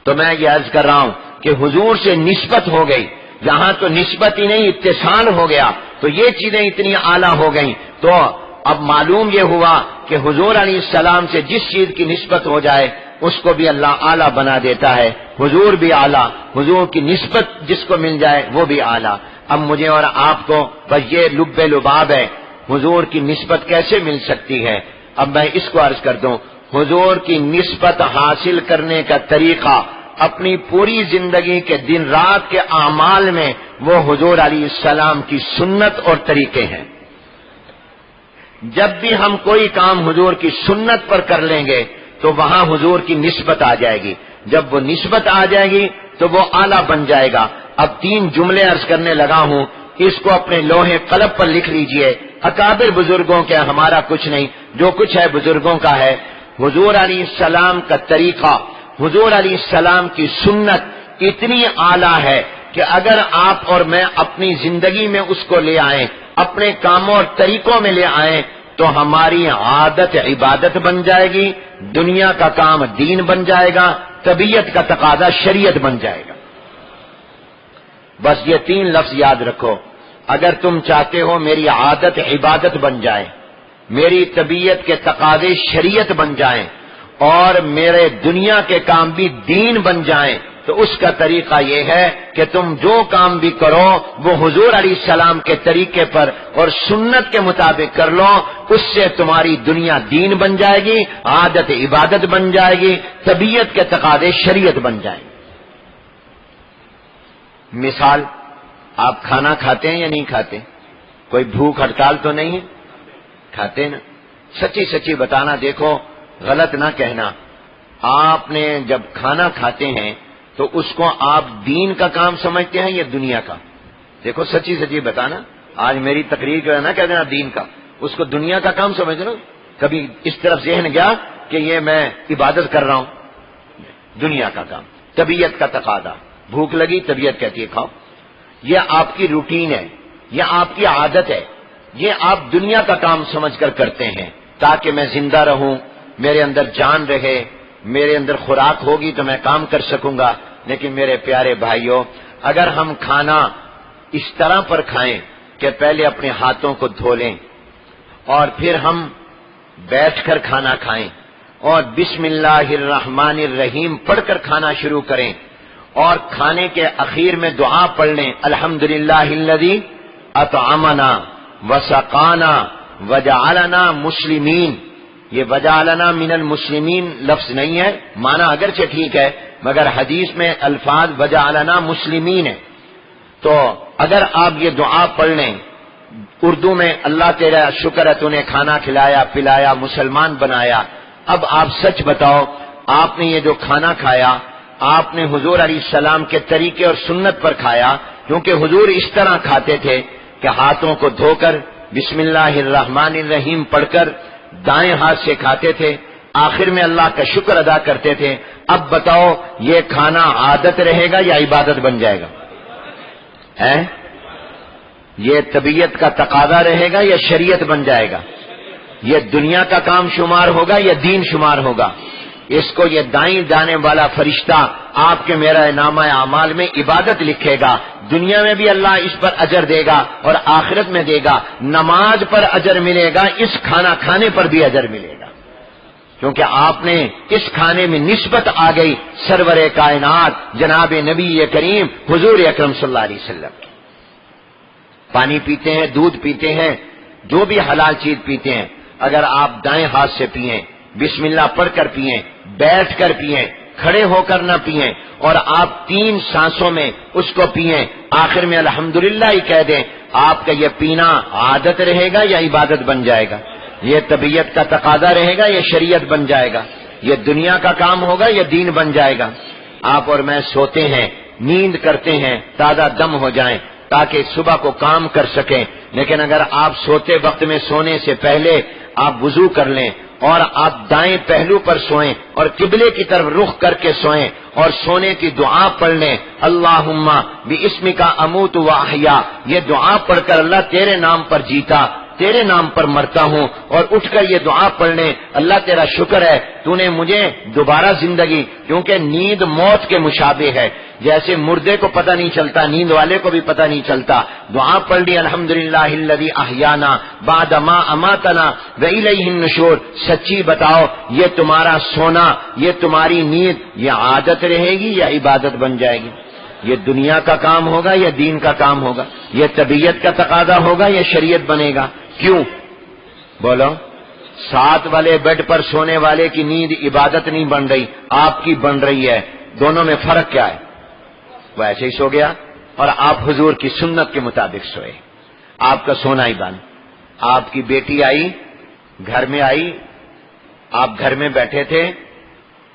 A: تو میں یہ عرض کر رہا ہوں کہ حضور سے نسبت ہو گئی، یہاں تو نسبت ہی نہیں، اتصال ہو گیا، تو یہ چیزیں اتنی اعلیٰ ہو گئیں، تو اب معلوم یہ ہوا کہ حضور علیہ السلام سے جس چیز کی نسبت ہو جائے اس کو بھی اللہ اعلیٰ بنا دیتا ہے، حضور بھی اعلیٰ، حضور کی نسبت جس کو مل جائے وہ بھی اعلیٰ۔ اب مجھے اور آپ کو بس یہ لب لباب ہے، حضور کی نسبت کیسے مل سکتی ہے؟ اب میں اس کو عرض کر دوں، حضور کی نسبت حاصل کرنے کا طریقہ اپنی پوری زندگی کے دن رات کے اعمال میں وہ حضور علیہ السلام کی سنت اور طریقے ہیں۔ جب بھی ہم کوئی کام حضور کی سنت پر کر لیں گے تو وہاں حضور کی نسبت آ جائے گی، جب وہ نسبت آ جائے گی تو وہ اعلیٰ بن جائے گا۔ اب 3 جملے عرض کرنے لگا ہوں، اس کو اپنے لوہے قلم پر لکھ لیجئے، اکابر بزرگوں کے، ہمارا کچھ نہیں، جو کچھ ہے بزرگوں کا ہے۔ حضور علیہ السلام کا طریقہ، حضور علیہ السلام کی سنت اتنی اعلیٰ ہے کہ اگر آپ اور میں اپنی زندگی میں اس کو لے آئیں، اپنے کاموں اور طریقوں میں لے آئیں، تو ہماری عادت عبادت بن جائے گی، دنیا کا کام دین بن جائے گا، طبیعت کا تقاضا شریعت بن جائے گا۔ بس یہ 3 لفظ یاد رکھو، اگر تم چاہتے ہو میری عادت عبادت بن جائے، میری طبیعت کے تقاضے شریعت بن جائیں، اور میرے دنیا کے کام بھی دین بن جائیں، تو اس کا طریقہ یہ ہے کہ تم جو کام بھی کرو وہ حضور علیہ السلام کے طریقے پر اور سنت کے مطابق کر لو، اس سے تمہاری دنیا دین بن جائے گی، عادت عبادت بن جائے گی، طبیعت کے تقاضے شریعت بن جائیں گے۔ مثال، آپ کھانا کھاتے ہیں یا نہیں کھاتے؟ کوئی بھوک ہڑتال تو نہیں ہے؟ کھاتے نا؟ سچی سچی بتانا، دیکھو غلط نہ کہنا، آپ نے جب کھانا کھاتے ہیں تو اس کو آپ دین کا کام سمجھتے ہیں یا دنیا کا؟ دیکھو سچی سچی بتانا، آج میری تقریر کا نہ کہہ دینا دین کا، اس کو دنیا کا کام سمجھ لو۔ کبھی اس طرف ذہن گیا کہ یہ میں عبادت کر رہا ہوں، دنیا کا کام، طبیعت کا تقاضا، بھوک لگی طبیعت کہتی ہے کھاؤ، یہ آپ کی روٹین ہے، یہ آپ کی عادت ہے، یہ آپ دنیا کا کام سمجھ کر کرتے ہیں تاکہ میں زندہ رہوں، میرے اندر جان رہے، میرے اندر خوراک ہوگی تو میں کام کر سکوں گا۔ لیکن میرے پیارے بھائیوں، اگر ہم کھانا اس طرح پر کھائیں کہ پہلے اپنے ہاتھوں کو دھو لیں اور پھر ہم بیٹھ کر کھانا کھائیں اور بسم اللہ الرحمن الرحیم پڑھ کر کھانا شروع کریں اور کھانے کے اخیر میں دعا پڑھ لیں، الحمدللہ الذی اطعمنا وسقانا وجعلنا مسلمین۔ یہ وجعلنا من المسلمین لفظ نہیں ہے، معنی اگرچہ ٹھیک ہے، مگر حدیث میں الفاظ وجعلنا مسلمین ہے. تو اگر آپ یہ دعا پڑھ لیں اردو میں، اللہ تیرا شکر ہے تو نے کھانا کھلایا پلایا مسلمان بنایا. اب آپ سچ بتاؤ، آپ نے یہ جو کھانا کھایا آپ نے حضور علیہ السلام کے طریقے اور سنت پر کھایا، کیونکہ حضور اس طرح کھاتے تھے کہ ہاتھوں کو دھو کر بسم اللہ الرحمن الرحیم پڑھ کر دائیں ہاتھ سے کھاتے تھے، آخر میں اللہ کا شکر ادا کرتے تھے. اب بتاؤ یہ کھانا عادت رہے گا یا عبادت بن جائے گا؟ یہ طبیعت کا تقاضا رہے گا یا شریعت بن جائے گا؟ یہ دنیا کا کام شمار ہوگا یا دین شمار ہوگا؟ اس کو یہ دائیں جانے والا فرشتہ آپ کے میرا نامہ اعمال میں عبادت لکھے گا. دنیا میں بھی اللہ اس پر اجر دے گا اور آخرت میں دے گا. نماز پر اجر ملے گا، اس کھانا کھانے پر بھی اجر ملے گا، کیونکہ آپ نے اس کھانے میں نسبت آ گئی سرور کائنات جناب نبی کریم حضور اکرم صلی اللہ علیہ وسلم. پانی پیتے ہیں، دودھ پیتے ہیں، جو بھی حلال چیز پیتے ہیں، اگر آپ دائیں ہاتھ سے پئیں، بسم اللہ پڑھ کر پئیں، بیٹھ کر پئیں، کھڑے ہو کر نہ پئیں، اور آپ 3 سانسوں میں اس کو پئیں، آخر میں الحمدللہ ہی کہہ دیں، آپ کا یہ پینا عادت رہے گا یا عبادت بن جائے گا؟ یہ طبیعت کا تقاضا رہے گا یا شریعت بن جائے گا؟ یہ دنیا کا کام ہوگا یا دین بن جائے گا؟ آپ اور میں سوتے ہیں، نیند کرتے ہیں تازہ دم ہو جائیں تاکہ صبح کو کام کر سکیں، لیکن اگر آپ سوتے وقت میں سونے سے پہلے آپ وضو کر لیں اور آپ دائیں پہلو پر سوئیں اور قبلے کی طرف رخ کر کے سوئیں اور سونے کی دعا پڑھ لیں، اللہم باسمک اموت و احیا، یہ دعا پڑھ کر اللہ تیرے نام پر جیتا تیرے نام پر مرتا ہوں، اور اٹھ کر یہ دعا پڑھ لیں، اللہ تیرا شکر ہے تو نے مجھے دوبارہ زندگی، کیونکہ نیند موت کے مشابہ ہے، جیسے مردے کو پتہ نہیں چلتا نیند والے کو بھی پتہ نہیں چلتا. دعا پڑھ لی الحمدللہ الذی احیانا بعد ما اماتنا والیہ النشور. سچی بتاؤ یہ تمہارا سونا، یہ تمہاری نیند، یہ عادت رہے گی یا عبادت بن جائے گی؟ یہ دنیا کا کام ہوگا یا دین کا کام ہوگا؟ یہ طبیعت کا تقاضا ہوگا یا شریعت بنے گا؟ کیوں بولو؟ 7 والے بیڈ پر سونے والے کی نیند عبادت نہیں بن رہی، آپ کی بن رہی ہے. دونوں میں فرق کیا ہے؟ وہ ایسے ہی سو گیا اور آپ حضور کی سنت کے مطابق سوئے، آپ کا سونا ہی بن. آپ کی بیٹی آئی، گھر میں آئی، آپ گھر میں بیٹھے تھے،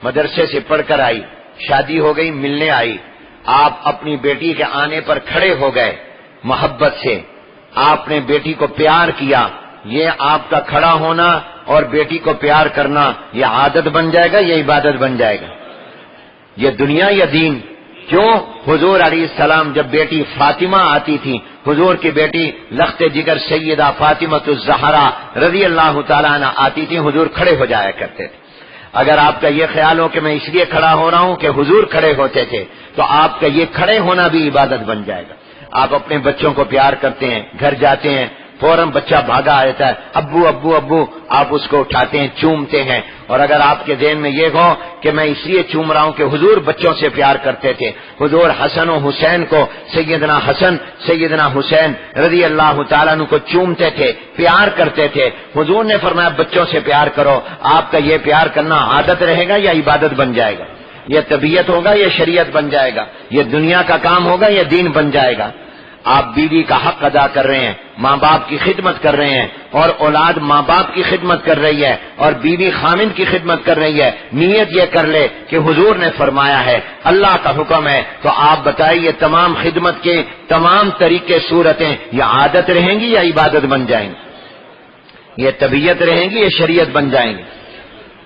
A: مدرسے سے پڑھ کر آئی، شادی ہو گئی، ملنے آئی، آپ اپنی بیٹی کے آنے پر کھڑے ہو گئے محبت سے، آپ نے بیٹی کو پیار کیا. یہ آپ کا کھڑا ہونا اور بیٹی کو پیار کرنا یہ عادت بن جائے گا یا عبادت بن جائے گا؟ یہ دنیا یا دین؟ کیوں؟ حضور علیہ السلام جب بیٹی فاطمہ آتی تھی، حضور کی بیٹی لخت جگر سیدہ فاطمہ الزہرا رضی اللہ تعالیٰ عنہ آتی تھی، حضور کھڑے ہو جایا کرتے تھے. اگر آپ کا یہ خیال ہو کہ میں اس لیے کھڑا ہو رہا ہوں کہ حضور کھڑے ہوتے تھے، تو آپ کا یہ کھڑے ہونا بھی عبادت بن جائے گا. آپ اپنے بچوں کو پیار کرتے ہیں، گھر جاتے ہیں، فوراً بچہ بھاگا آتا ہے، ابو ابو ابو، آپ اس کو اٹھاتے ہیں، چومتے ہیں. اور اگر آپ کے ذہن میں یہ ہو کہ میں اس لیے چوم رہا ہوں کہ حضور بچوں سے پیار کرتے تھے، حضور حسن و حسین کو، سیدنا حسن سیدنا حسین رضی اللہ تعالیٰ عنہ کو چومتے تھے، پیار کرتے تھے، حضور نے فرمایا بچوں سے پیار کرو. آپ کا یہ پیار کرنا عادت رہے گا یا عبادت بن جائے گا؟ یہ طبیعت ہوگا یا شریعت بن جائے گا؟ یہ دنیا کا کام ہوگا یا دین بن جائے گا؟ آپ بیوی کا حق ادا کر رہے ہیں، ماں باپ کی خدمت کر رہے ہیں، اور اولاد ماں باپ کی خدمت کر رہی ہے اور بیوی خامند کی خدمت کر رہی ہے. نیت یہ کر لے کہ حضور نے فرمایا ہے، اللہ کا حکم ہے، تو آپ بتائیے تمام خدمت کے تمام طریقے صورتیں یہ عادت رہیں گی یا عبادت بن جائیں گی؟ یہ طبیعت رہیں گی یا شریعت بن جائیں گی؟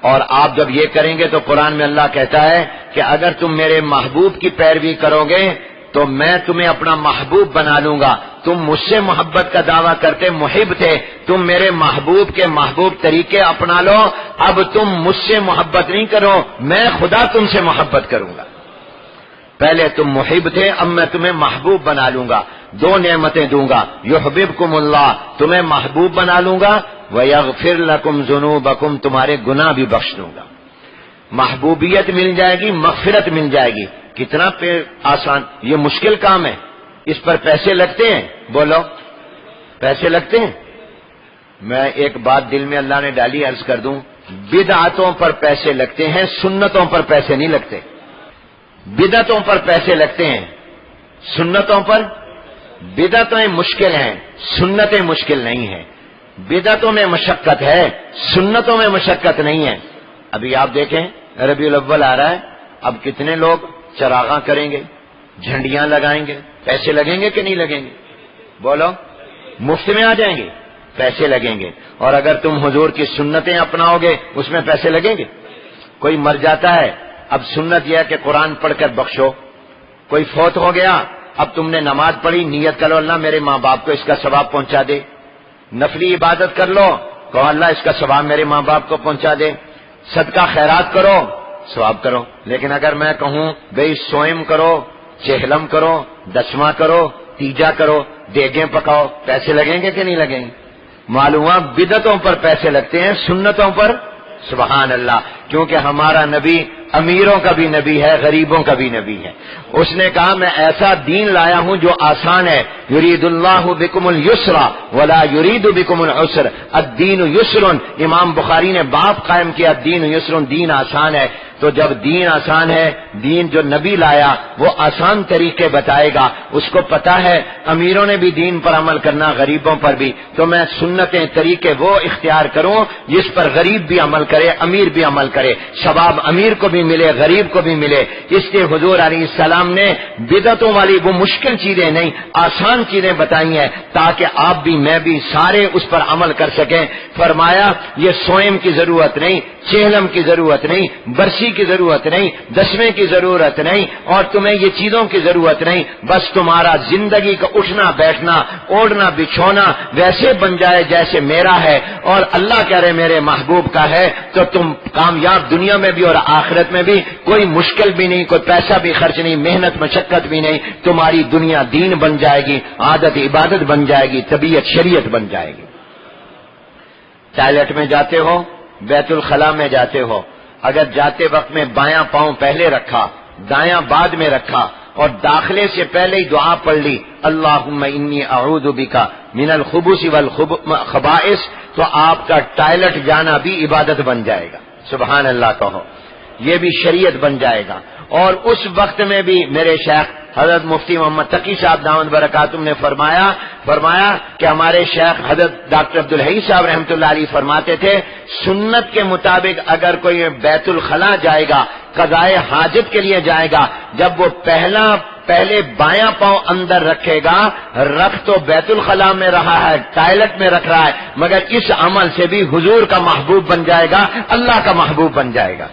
A: اور آپ جب یہ کریں گے تو قرآن میں اللہ کہتا ہے کہ اگر تم میرے محبوب کی پیروی کرو گے تو میں تمہیں اپنا محبوب بنا لوں گا. تم مجھ سے محبت کا دعویٰ کرتے محب تھے، تم میرے محبوب کے محبوب طریقے اپنا لو، اب تم مجھ سے محبت نہیں کرو، میں خدا تم سے محبت کروں گا. پہلے تم محب تھے، اب میں تمہیں محبوب بنا لوں گا. 2 نعمتیں دوں گا، یحببکم اللہ، تمہیں محبوب بنا لوں گا، ویغفر لکم ذنوبکم، تمہارے گناہ بھی بخش دوں گا. محبوبیت مل جائے گی، مغفرت مل جائے گی. کتنا آسان، یہ مشکل کام ہے. اس پر پیسے لگتے ہیں؟ بولو، پیسے لگتے ہیں؟ میں ایک بات دل میں اللہ نے ڈالی، عرض کر دوں، بدعتوں پر پیسے لگتے ہیں، سنتوں پر پیسے نہیں لگتے. بدعتوں پر پیسے لگتے ہیں، سنتوں پر بدعتیں مشکل ہیں، سنتیں مشکل نہیں ہیں۔ بدعتوں میں مشقت ہے، سنتوں میں مشقت نہیں ہے۔ ابھی آپ دیکھیں ربیع الاول آ رہا ہے، اب کتنے لوگ چراغاں کریں گے، جھنڈیاں لگائیں گے، پیسے لگیں گے کہ نہیں لگیں گے؟ بولو، مفت میں آ جائیں گے؟ پیسے لگیں گے۔ اور اگر تم حضور کی سنتیں اپناؤ گے اس میں پیسے لگیں گے؟ کوئی مر جاتا ہے، اب سنت یہ ہے کہ قرآن پڑھ کر بخشو۔ کوئی فوت ہو گیا، اب تم نے نماز پڑھی، نیت کرو اللہ میرے ماں باپ کو اس کا ثواب پہنچا دے۔ نفلی عبادت کر لو، کہو اللہ اس کا ثواب میرے ماں باپ کو پہنچا دے۔ صدقہ خیرات کرو، ثواب کرو۔ لیکن اگر میں کہوں بھئی سوئم کرو، چہلم کرو، دسواں کرو، تیجا کرو، دیگیں پکاؤ، پیسے لگیں گے کہ نہیں لگیں گے؟ معلوم ہوا بدعتوں پر پیسے لگتے ہیں، سنتوں پر سبحان اللہ، کیونکہ ہمارا نبی امیروں کا بھی نبی ہے، غریبوں کا بھی نبی ہے۔ اس نے کہا میں ایسا دین لایا ہوں جو آسان ہے، یرید اللہ بکم اليسر ولا یرید بکم العسر، الدین یسر۔ امام بخاری نے باب قائم کیا الدین یسر، دین آسان ہے۔ تو جب دین آسان ہے، دین جو نبی لایا وہ آسان طریقے بتائے گا، اس کو پتا ہے امیروں نے بھی دین پر عمل کرنا، غریبوں پر بھی، تو میں سنتیں طریقے وہ اختیار کروں جس پر غریب بھی عمل کرے، امیر بھی عمل کرے، ثواب امیر کو بھی ملے، غریب کو بھی ملے۔ اس لیے حضور علیہ السلام نے بدعتوں والی وہ مشکل چیزیں نہیں، آسان چیزیں بتائی ہیں تاکہ آپ بھی میں بھی سارے اس پر عمل کر سکیں۔ فرمایا یہ سوئم کی ضرورت نہیں، چہلم کی ضرورت نہیں، برسی کی ضرورت نہیں، دسویں کی ضرورت نہیں، اور تمہیں یہ چیزوں کی ضرورت نہیں، بس تمہارا زندگی کا اٹھنا بیٹھنا، اوڑھنا بچھونا ویسے بن جائے جیسے میرا ہے اور اللہ کہہ رہے میرے محبوب کا ہے، تو تم کامیاب دنیا میں بھی اور آخرت میں بھی، کوئی مشکل بھی نہیں، کوئی پیسہ بھی خرچ نہیں، محنت مشقت بھی نہیں، تمہاری دنیا دین بن جائے گی، عادت عبادت بن جائے گی، طبیعت شریعت بن جائے گی۔ ٹوائلٹ میں جاتے ہو، بیت الخلاء میں جاتے ہو، اگر جاتے وقت میں بایاں پاؤں پہلے رکھا، دایاں بعد میں رکھا اور داخلے سے پہلے ہی دعا پڑھ لی اللہم انی اعوذ بک من الخبث والخبائث، تو آپ کا ٹوائلٹ جانا بھی عبادت بن جائے گا۔ سبحان اللہ کہو، یہ بھی شریعت بن جائے گا۔ اور اس وقت میں بھی میرے شیخ حضرت مفتی محمد تقی صاحب دامت برکاتہم نے فرمایا کہ ہمارے شیخ حضرت ڈاکٹر عبدالحی صاحب رحمۃ اللہ علیہ فرماتے تھے سنت کے مطابق اگر کوئی بیت الخلاء جائے گا، قضائے حاجت کے لیے جائے گا، جب وہ پہلے بایاں پاؤں اندر رکھے گا، رکھ تو بیت الخلاء میں رہا ہے، ٹوائلٹ میں رکھ رہا ہے، مگر اس عمل سے بھی حضور کا محبوب بن جائے گا، اللہ کا محبوب بن جائے گا،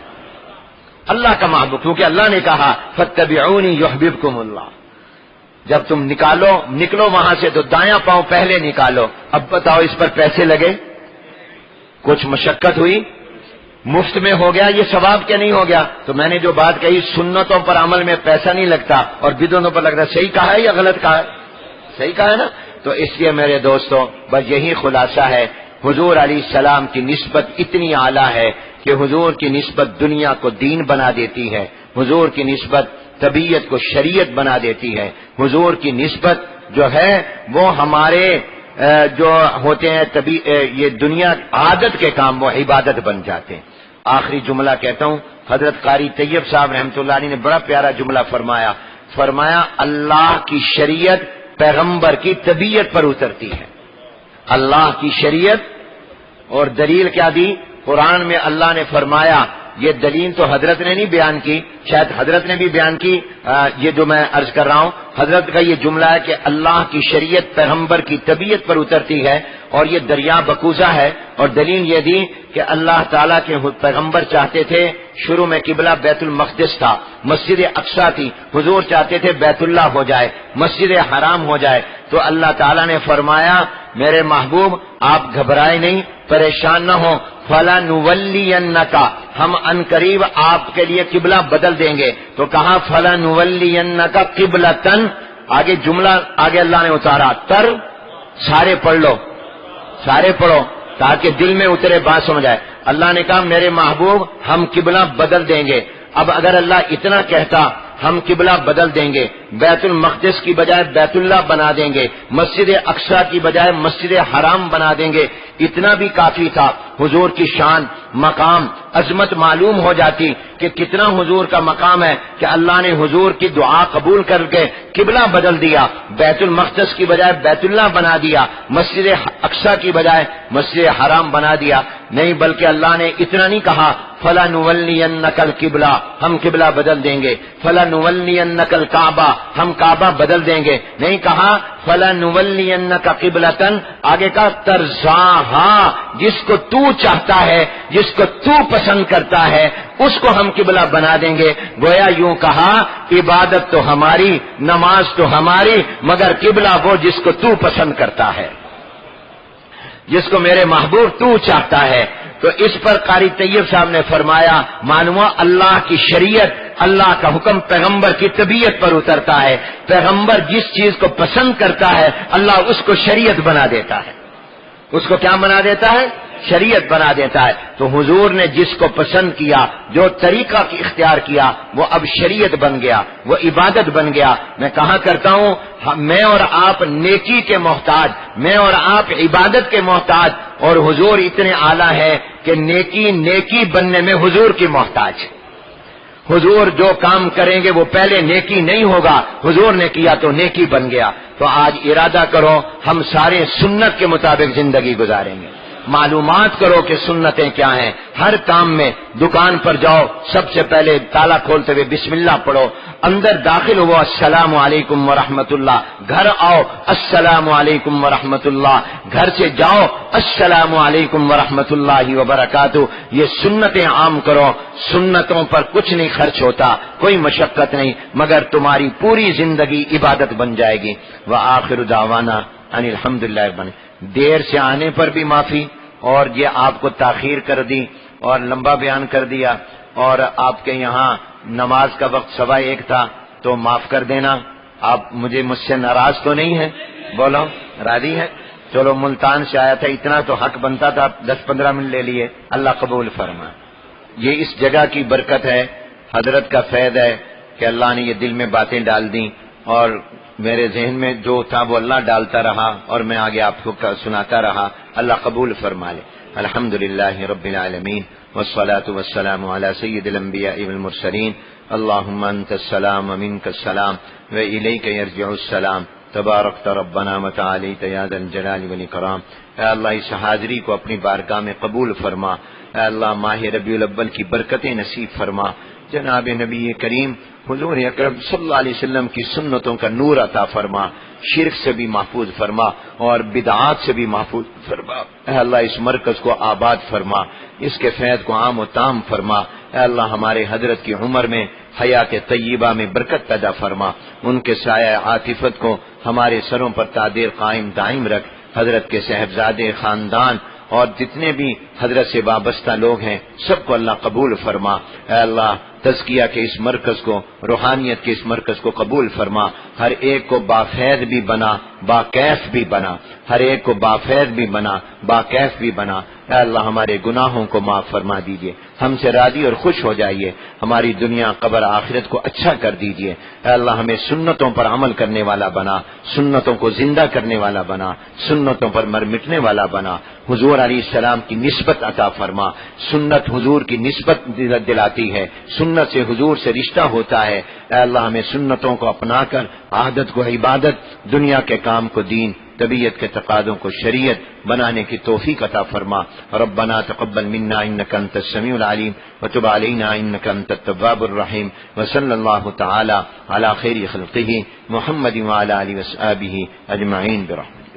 A: اللہ کا محبوب، کیونکہ اللہ نے کہا فاتبعونی یحببکم اللہ۔ جب تم نکلو وہاں سے تو دایاں پاؤں پہلے نکالو۔ اب بتاؤ اس پر پیسے لگے؟ کچھ مشقت ہوئی؟ مفت میں ہو گیا؟ یہ ثواب کیا نہیں ہو گیا؟ تو میں نے جو بات کہی سنتوں پر عمل میں پیسہ نہیں لگتا اور بدعتوں پر لگتا، صحیح کہا ہے یا غلط کہا ہے؟ صحیح کہا ہے نا؟ تو اس لیے میرے دوستوں بس یہی خلاصہ ہے، حضور علیہ السلام کی نسبت اتنی اعلیٰ ہے کہ حضور کی نسبت دنیا کو دین بنا دیتی ہے، حضور کی نسبت طبیعت کو شریعت بنا دیتی ہے، حضور کی نسبت جو ہے وہ ہمارے جو ہوتے ہیں یہ دنیا عادت کے کام وہ عبادت بن جاتے ہیں۔ آخری جملہ کہتا ہوں، حضرت قاری طیب صاحب رحمۃ اللہ علیہ نے بڑا پیارا جملہ فرمایا اللہ کی شریعت پیغمبر کی طبیعت پر اترتی ہے۔ اللہ کی شریعت، اور دلیل کیا دی؟ قرآن میں اللہ نے فرمایا، یہ دلیل تو حضرت نے نہیں بیان کی، شاید حضرت نے بھی بیان کی، یہ جو میں عرض کر رہا ہوں حضرت کا یہ جملہ ہے کہ اللہ کی شریعت پیغمبر کی طبیعت پر اترتی ہے، اور یہ دریا بکوزہ ہے، اور دلیل یہ دی کہ اللہ تعالیٰ کے پیغمبر چاہتے تھے، شروع میں قبلہ بیت المقدس تھا، مسجد اقصی تھی، حضور چاہتے تھے بیت اللہ ہو جائے، مسجد حرام ہو جائے، تو اللہ تعالیٰ نے فرمایا میرے محبوب آپ گھبرائے نہیں، پریشان نہ ہو، فَلَنُوَلِّيَنَّكَ، ہم ان قریب آپ کے لیے قبلہ بدل دیں گے۔ تو کہا فَلَنُوَلِّيَنَّكَ قِبْلَةً، آگے جملہ آگے اللہ نے اتارا، تر سارے پڑھ لو، سارے پڑھو تاکہ دل میں اترے، بات سمجھ آئے۔ اللہ نے کہا میرے محبوب ہم قبلہ بدل دیں گے۔ اب اگر اللہ اتنا کہتا ہم قبلہ بدل دیں گے، بیت المقدس کی بجائے بیت اللہ بنا دیں گے، مسجد اقصی کی بجائے مسجد حرام بنا دیں گے، اتنا بھی کافی تھا۔ حضور کی شان، مقام، عظمت معلوم ہو جاتی کہ کتنا حضور کا مقام ہے کہ اللہ نے حضور کی دعا قبول کر کے قبلہ بدل دیا، بیت المقدس کی بجائے بیت اللہ بنا دیا، مسجد اقصی کی بجائے مسجد حرام بنا دیا۔ نہیں بلکہ اللہ نے اتنا نہیں کہا فَلَنُوَلِّيَنَّكَ الْقِبْلَةَ، ہم قبلہ بدل دیں گے، فَلَنُوَلِّيَنَّكَ الْكَعْبَةَ، ہم کعبہ بدل دیں گے، نہیں کہا فَلَنُوَلِّيَنَّكَ قِبْلَةً، آگے کا ترضاها، جس کو تو چاہتا ہے، جس کو تو پسند کرتا ہے اس کو ہم قبلہ بنا دیں گے۔ گویا یوں کہا عبادت تو ہماری، نماز تو ہماری، مگر قبلہ وہ جس کو تو پسند کرتا ہے، جس کو میرے محبوب تو چاہتا ہے۔ تو اس پر قاری طیب صاحب نے فرمایا معلوم ہوا اللہ کی شریعت، اللہ کا حکم پیغمبر کی طبیعت پر اترتا ہے، پیغمبر جس چیز کو پسند کرتا ہے اللہ اس کو شریعت بنا دیتا ہے، اس کو کیا بنا دیتا ہے؟ شریعت بنا دیتا ہے۔ تو حضور نے جس کو پسند کیا، جو طریقہ کی اختیار کیا، وہ اب شریعت بن گیا، وہ عبادت بن گیا۔ میں کہا کرتا ہوں میں اور آپ نیکی کے محتاج، میں اور آپ عبادت کے محتاج، اور حضور اتنے اعلیٰ ہے کہ نیکی بننے میں حضور کی محتاج ہے۔ حضور جو کام کریں گے وہ پہلے نیکی نہیں ہوگا، حضور نے کیا تو نیکی بن گیا۔ تو آج ارادہ کرو ہم سارے سنت کے مطابق زندگی گزاریں گے، معلومات کرو کہ سنتیں کیا ہیں۔ ہر کام میں دکان پر جاؤ سب سے پہلے تالا کھولتے ہوئے بسم اللہ پڑھو، اندر داخل ہو السلام علیکم ورحمۃ اللہ، گھر آؤ السلام علیکم ورحمۃ اللہ، گھر سے جاؤ السلام علیکم ورحمۃ اللہ وبرکاتہ۔ یہ سنتیں عام کرو، سنتوں پر کچھ نہیں خرچ ہوتا، کوئی مشقت نہیں، مگر تمہاری پوری زندگی عبادت بن جائے گی۔ وآخر دعوانا ان الحمدللہ بن۔ دیر سے آنے پر بھی معافی، اور یہ آپ کو تاخیر کر دی اور لمبا بیان کر دیا، اور آپ کے یہاں نماز کا وقت 1:15 تھا تو معاف کر دینا۔ آپ مجھ سے ناراض تو نہیں ہے؟ بولو راضی ہے؟ چلو ملتان سے آیا تھا، اتنا تو حق بنتا تھا، 10-15 منٹ لے لیے، اللہ قبول فرما۔ یہ اس جگہ کی برکت ہے، حضرت کا فیض ہے کہ اللہ نے یہ دل میں باتیں ڈال دیں، اور میرے ذہن میں جو تھا وہ اللہ ڈالتا رہا اور میں آگے آپ کو سناتا رہا، اللہ قبول فرما لے۔ الحمدللہ رب العالمین والصلاة والسلام علی سید الانبیاء والمرسلین، اللہم انت السلام ومنک السلام وإلیک یرجع السلام، تبارکت ربنا وتعالیت یا ذا الجلال والاکرام۔ اے اللہ اس حاضری کو اپنی بارگاہ میں قبول فرما، اے اللہ ماہ ربیع الاول کی برکتیں نصیب فرما، جناب نبی کریم حضور اکرم صلی اللہ علیہ وسلم کی سنتوں کا نور عطا فرما، شرک سے بھی محفوظ فرما اور بدعات سے بھی محفوظ فرما۔ اے اللہ اس مرکز کو آباد فرما، اس کے فیض کو عام و تام فرما۔ اے اللہ ہمارے حضرت کی عمر میں حیات طیبہ میں برکت پیدا فرما، ان کے سایہ عاطفت کو ہمارے سروں پر تعدیر قائم دائم رکھ، حضرت کے صاحبزادے، خاندان اور جتنے بھی حضرت سے وابستہ لوگ ہیں سب کو اللہ قبول فرما۔ اے اللہ تزکیہ کے اس مرکز کو، روحانیت کے اس مرکز کو قبول فرما، ہر ایک کو بافیض بھی بنا، باکیف بھی بنا، ہر ایک کو بافیض بھی بنا، باکیف بھی بنا۔ اے اللہ ہمارے گناہوں کو معاف فرما دیجئے، ہم سے راضی اور خوش ہو جائیے، ہماری دنیا قبر آخرت کو اچھا کر دیجئے۔ اے اللہ ہمیں سنتوں پر عمل کرنے والا بنا، سنتوں کو زندہ کرنے والا بنا، سنتوں پر مر مٹنے والا بنا۔ حضور علیہ السلام کی نسبت عطا فرما، سنت حضور کی نسبت دلاتی ہے، سنت سے حضور سے رشتہ ہوتا ہے۔ اے اللہ ہمیں سنتوں کو اپنا کر عادت کو عبادت، دنیا کے کام کو دین، طبیعت کے تقاضوں کو شریعت بنانے کی توفیق عطا فرما۔ ربنا تقبل منا انك انت السميع العليم وتب علينا انك انت التواب الرحيم، وصلى الله تعالى على خير خلقه محمد وعلى اله وصحبه اجمعين برحمته۔